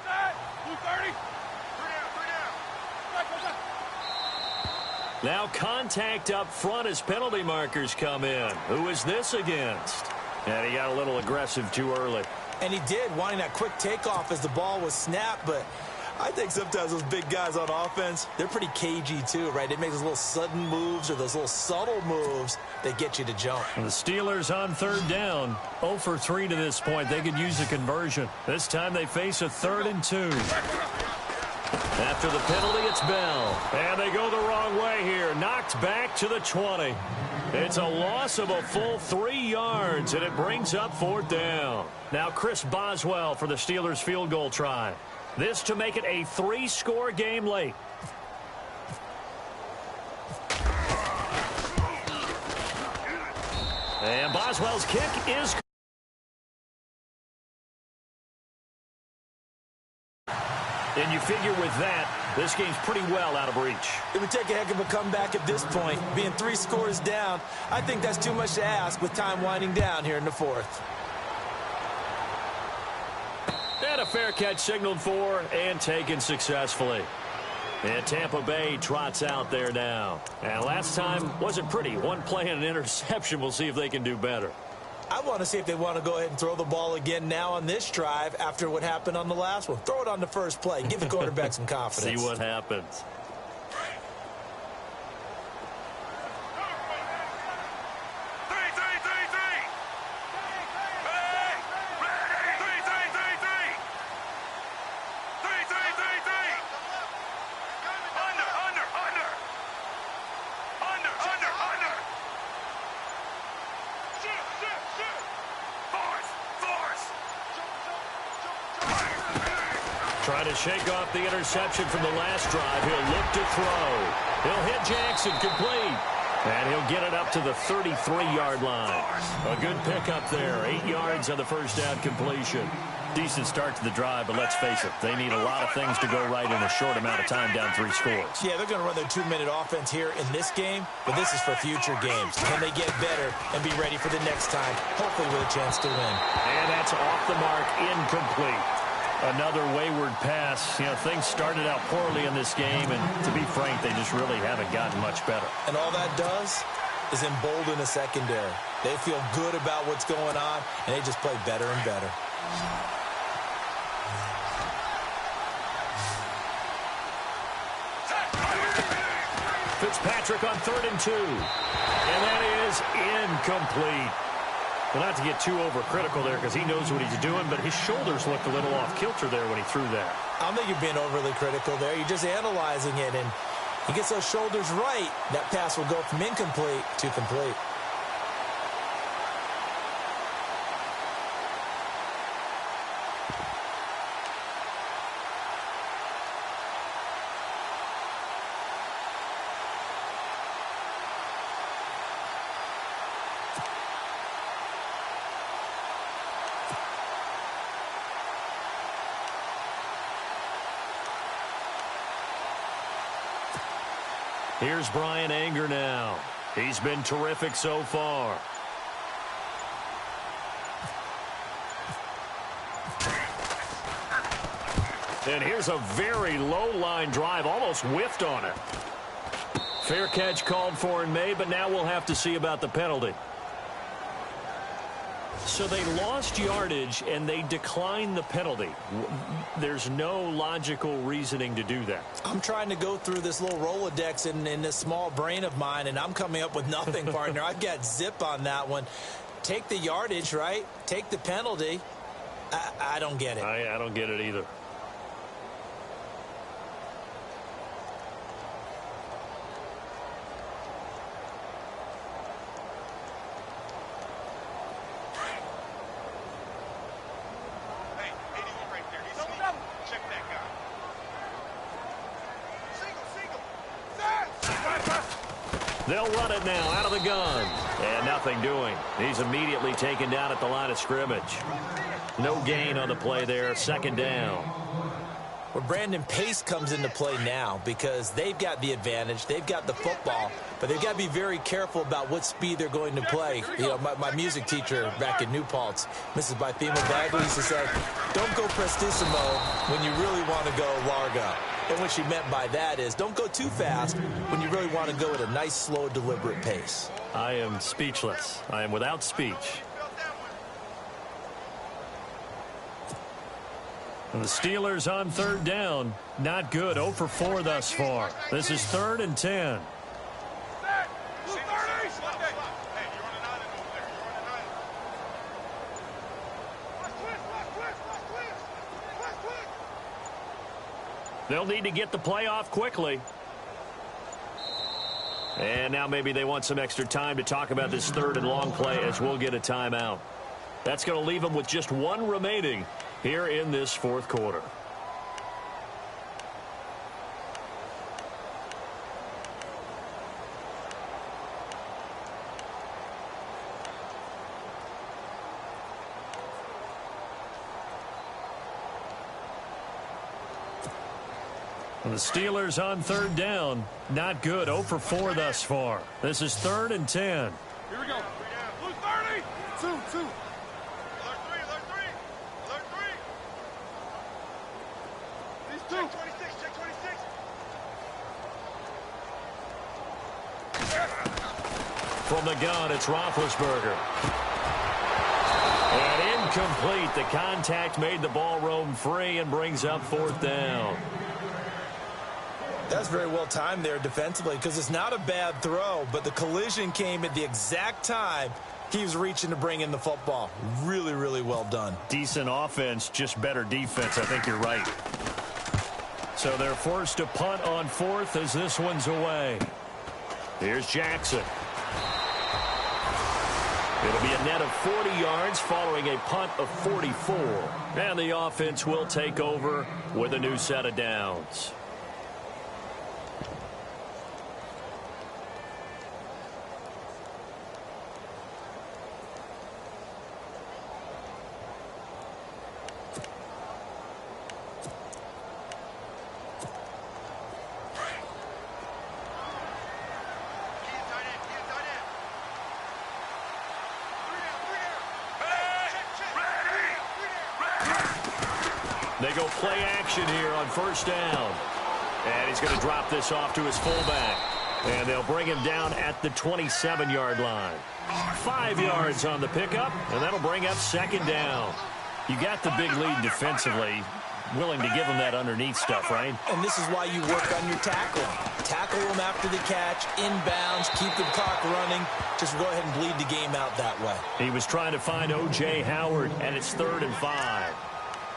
Now contact up front as penalty markers come in. Who is this against? And he got a little aggressive too early. And he did, wanting that quick takeoff as the ball was snapped, but I think sometimes those big guys on offense, they're pretty cagey too, right? They make those little sudden moves or those little subtle moves that get you to jump. And the Steelers on 3rd down. 0 for 3 to this point. They could use a conversion. This time they face a 3rd and 2. After the penalty, it's Bell. And they go the wrong way here. Knocked back to the 20. It's a loss of a full 3 yards, and it brings up 4th down. Now Chris Boswell for the Steelers field goal try. This to make it a 3-score game late. And Boswell's kick is... And you figure with that, this game's pretty well out of reach. It would take a heck of a comeback at this point. Being 3 scores down, I think that's too much to ask with time winding down here in the 4th. And a fair catch signaled for and taken successfully. And Tampa Bay trots out there now. And last time wasn't pretty. One play and an interception. We'll see if they can do better. I want to see if they want to go ahead and throw the ball again now on this drive after what happened on the last one. Throw it on the first play. Give the quarterback some confidence. See what happens. Trying to shake off the interception from the last drive. He'll look to throw. He'll hit Jackson, complete. And he'll get it up to the 33-yard line. A good pickup there. 8 yards on the first down completion. Decent start to the drive, but let's face it, they need a lot of things to go right in a short amount of time, down 3 scores. Yeah, they're going to run their 2-minute offense here in this game, but this is for future games. Can they get better and be ready for the next time, hopefully with a chance to win? And that's off the mark, incomplete. Another wayward pass. You know, things started out poorly in this game, and to be frank, they just really haven't gotten much better. And all that does is embolden a secondary. They feel good about what's going on, and they just play better and better. Fitzpatrick on 3rd and 2. And that is incomplete. Well, not to get too overcritical there because he knows what he's doing, but his shoulders looked a little off kilter there when he threw that. I don't think you're being overly critical there. You're just analyzing it, and he gets those shoulders right. That pass will go from incomplete to complete. Here's Brian Anger now. He's been terrific so far. And here's a very low-line drive, almost whiffed on it. Fair catch called for and made, but now we'll have to see about the penalty. So they lost yardage, and they declined the penalty. There's no logical reasoning to do that. I'm trying to go through this little Rolodex in this small brain of mine, and I'm coming up with nothing, partner. I've got zip on that one. Take the yardage, right? Take the penalty. I don't get it. I don't get it either. They'll run it now out of the gun. And nothing doing. He's immediately taken down at the line of scrimmage. No gain on the play there. 2nd down. Well, Brandon, pace comes into play now because they've got the advantage. They've got the football, but they've got to be very careful about what speed they're going to play. You know, my music teacher back in New Paltz, Mrs. Bythema Bagley, used to say, don't go prestissimo when you really want to go largo. And what she meant by that is don't go too fast when you really want to go at a nice, slow, deliberate pace. I am speechless. I am without speech. And the Steelers on 3rd down. Not good. 0 for 4 thus far. This is 3rd and 10. They'll need to get the play off quickly. And now maybe they want some extra time to talk about this 3rd and long play as we'll get a timeout. That's going to leave them with just 1 remaining here in this 4th quarter. And the Steelers on 3rd down. Not good. 0 for 4 thus far. This is 3rd and 10. Here we go. Blue 30. 2. Alert 3. These 2. Check 26. Check 26. From the gun, it's Roethlisberger. Incomplete. The contact made the ball roam free and brings up 4th down. That's very well timed there defensively because it's not a bad throw, but the collision came at the exact time he was reaching to bring in the football. Really, really well done. Decent offense, just better defense. I think you're right. So they're forced to punt on 4th as this one's away. Here's Jackson. It'll be a net of 40 yards following a punt of 44. And the offense will take over with a new set of downs. They go play action here on 1st down. And he's going to drop this off to his fullback. And they'll bring him down at the 27-yard line. 5 yards on the pickup, and that'll bring up 2nd down. You got the big lead defensively. Willing to give them that underneath stuff, right? And this is why you work on your tackling. Tackle them after the catch, inbounds, keep the clock running. Just go ahead and bleed the game out that way. He was trying to find O.J. Howard, and it's 3rd and 5.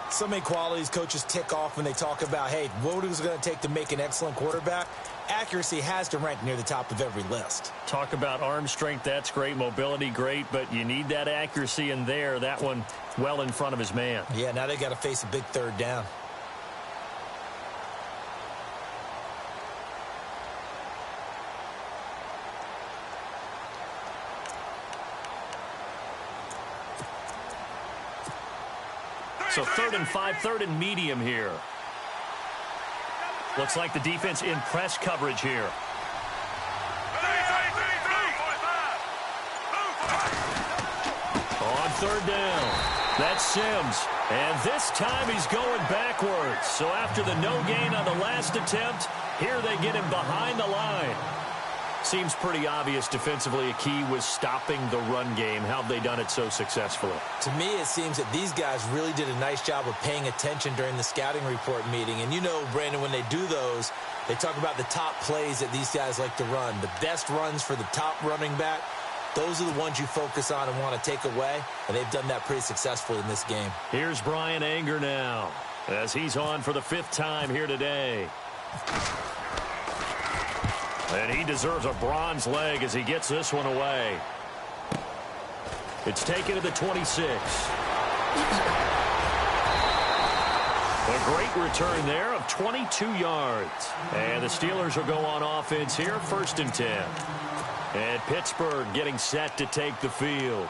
So many qualities coaches tick off when they talk about, hey, what is it going to take to make an excellent quarterback? Accuracy has to rank near the top of every list. Talk about arm strength, that's great. Mobility, great, but you need that accuracy in there. That one well in front of his man. Yeah, now they got to face a big 3rd down. So 3rd and 5, 3rd and medium here. Looks like the defense in press coverage here. On 3rd down, that's Sims. And this time he's going backwards. So after the no gain on the last attempt, here they get him behind the line. Seems pretty obvious defensively a key was stopping the run game. How have they done it so successfully? To me, it seems that these guys really did a nice job of paying attention during the scouting report meeting. And you know, Brandon, when they do those, they talk about the top plays that these guys like to run. The best runs for the top running back, those are the ones you focus on and want to take away. And they've done that pretty successfully in this game. Here's Brian Anger now as he's on for the 5th time here today. And he deserves a bronze leg as he gets this one away. It's taken to the 26. A great return there of 22 yards. And the Steelers will go on offense here, 1st and 10. And Pittsburgh getting set to take the field.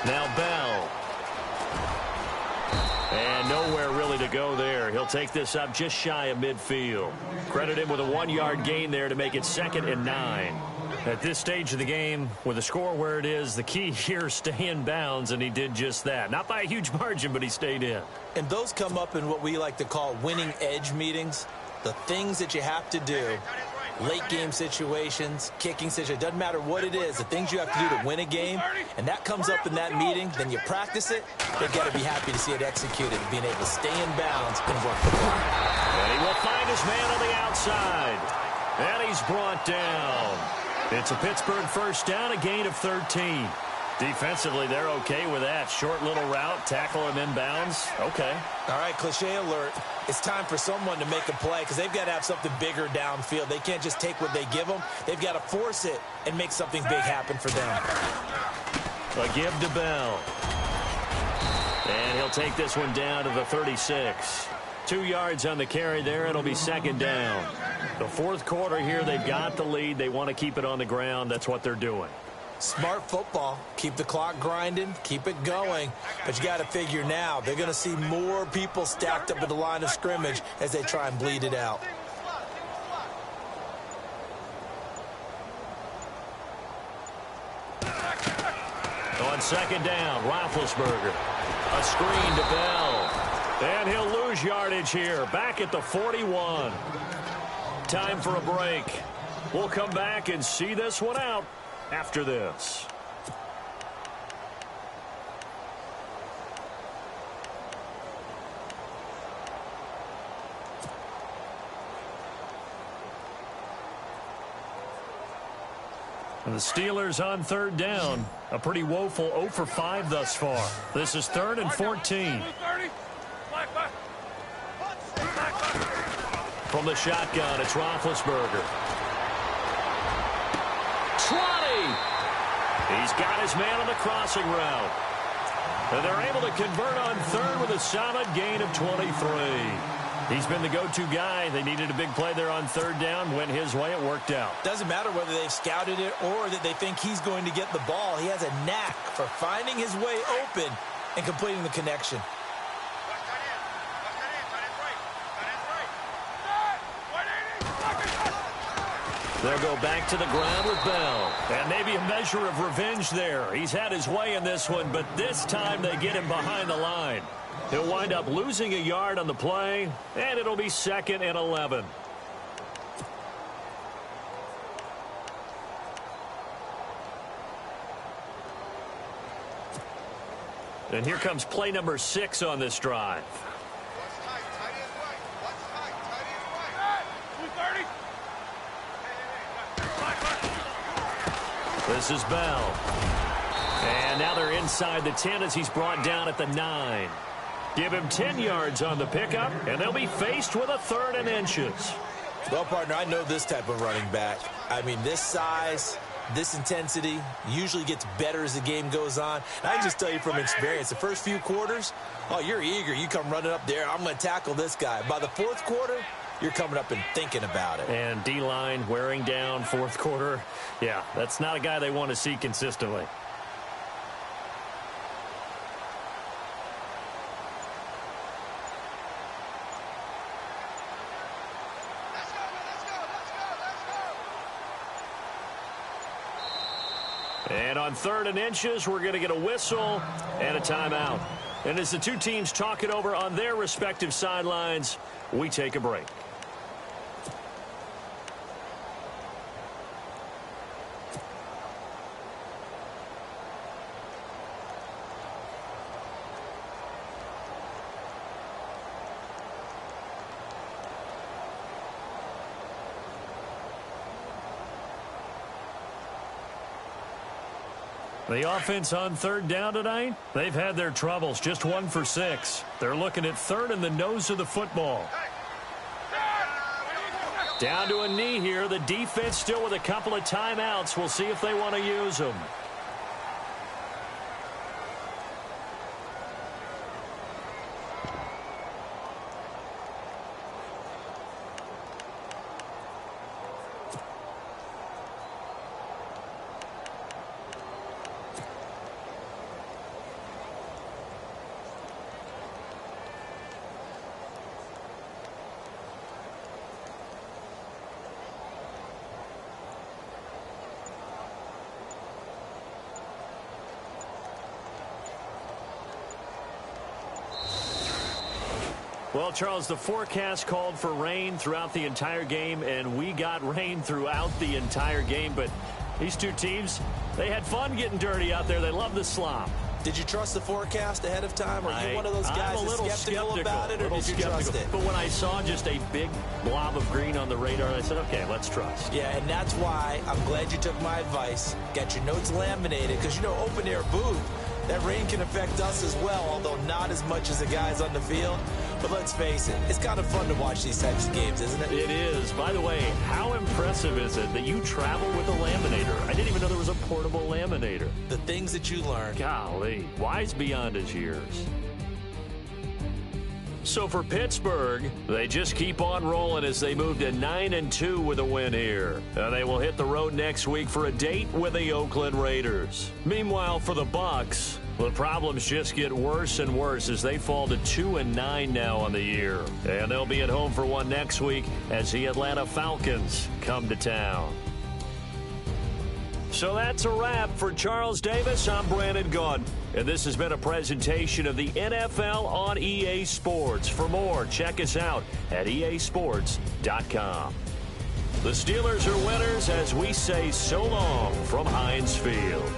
Now Bell. And nowhere really to go there. He'll take this up just shy of midfield. Credit him with a 1-yard gain there to make it 2nd and 9. At this stage of the game, with the score where it is, the key here is stay in bounds, and he did just that. Not by a huge margin, but he stayed in. And those come up in what we like to call winning edge meetings. The things that you have to do. Late game situations, kicking situations, doesn't matter what it is, the things you have to do to win a game, and that comes up in that meeting, then you practice it, they've got to be happy to see it executed, being able to stay in bounds and work the ball. And he will find his man on the outside. And he's brought down. It's a Pittsburgh 1st down, a gain of 13. Defensively, they're okay with that. Short little route, tackle him inbounds. Okay. All right, cliche alert. It's time for someone to make a play because they've got to have something bigger downfield. They can't just take what they give them. They've got to force it and make something big happen for them. A give to Bell. And he'll take this one down to the 36. 2 yards on the carry there. It'll be 2nd down. The 4th quarter here, they've got the lead. They want to keep it on the ground. That's what they're doing. Smart football. Keep the clock grinding. Keep it going. But you got to figure now, they're going to see more people stacked up at the line of scrimmage as they try and bleed it out. on second down. Roethlisberger. A screen to Bell. And he'll lose yardage here. Back at the 41. Time for a break. We'll come back and see this one out after this. And the Steelers on third down. A pretty woeful 0 for 5 thus far. This is 3rd and 14. From the shotgun, it's Roethlisberger. 20! He's got his man on the crossing route. And they're able to convert on third with a solid gain of 23. He's been the go-to guy. They needed a big play there on third down. Went his way. It worked out. Doesn't matter whether they've scouted it or that they think he's going to get the ball. He has a knack for finding his way open and completing the connection. They'll go back to the ground with Bell. And maybe a measure of revenge there. He's had his way in this one, but this time they get him behind the line. He'll wind up losing a yard on the play, and it'll be 2nd and 11. And here comes play number 6 on this drive. This is Bell. And now they're inside the 10 as he's brought down at the 9. Give him 10 yards on the pickup, and they'll be faced with a 3rd and inches. Well, partner, I know this type of running back. I mean, this size, this intensity usually gets better as the game goes on. And I can just tell you from experience, the first few quarters, oh, you're eager. You come running up there, I'm going to tackle this guy. By the 4th quarter, you're coming up and thinking about it. And D-line wearing down 4th quarter. Yeah, that's not a guy they want to see consistently. And on 3rd and inches, we're going to get a whistle and a timeout. And as the two teams talk it over on their respective sidelines, we take a break. The offense on 3rd down tonight, they've had their troubles. Just 1 for 6. They're looking at 3rd in the nose of the football. Down to a knee here. The defense still with a couple of timeouts. We'll see if they want to use them. Well, Charles, the forecast called for rain throughout the entire game, and we got rain throughout the entire game. But these two teams, they had fun getting dirty out there. They love the slop. Did you trust the forecast ahead of time? Are you one of those guys that's skeptical about it, or did you trust it? But when I saw just a big blob of green on the radar, I said, okay, let's trust. Yeah, and that's why I'm glad you took my advice. Got your notes laminated, because, you know, open-air booth, that rain can affect us as well, although not as much as the guys on the field. But let's face it, it's kind of fun to watch these types of games, isn't it? It is. By the way, how impressive is it that you travel with a laminator? I didn't even know there was a portable laminator. The things that you learn. Golly, wise beyond his years. So for Pittsburgh, they just keep on rolling as they move to 9-2 with a win here. And they will hit the road next week for a date with the Oakland Raiders. Meanwhile, for the Bucs, the problems just get worse and worse as they fall to 2-9 now on the year. And they'll be at home for one next week as the Atlanta Falcons come to town. So that's a wrap. For Charles Davis, I'm Brandon Gaudin. And this has been a presentation of the NFL on EA Sports. For more, check us out at easports.com. The Steelers are winners as we say so long from Heinz Field.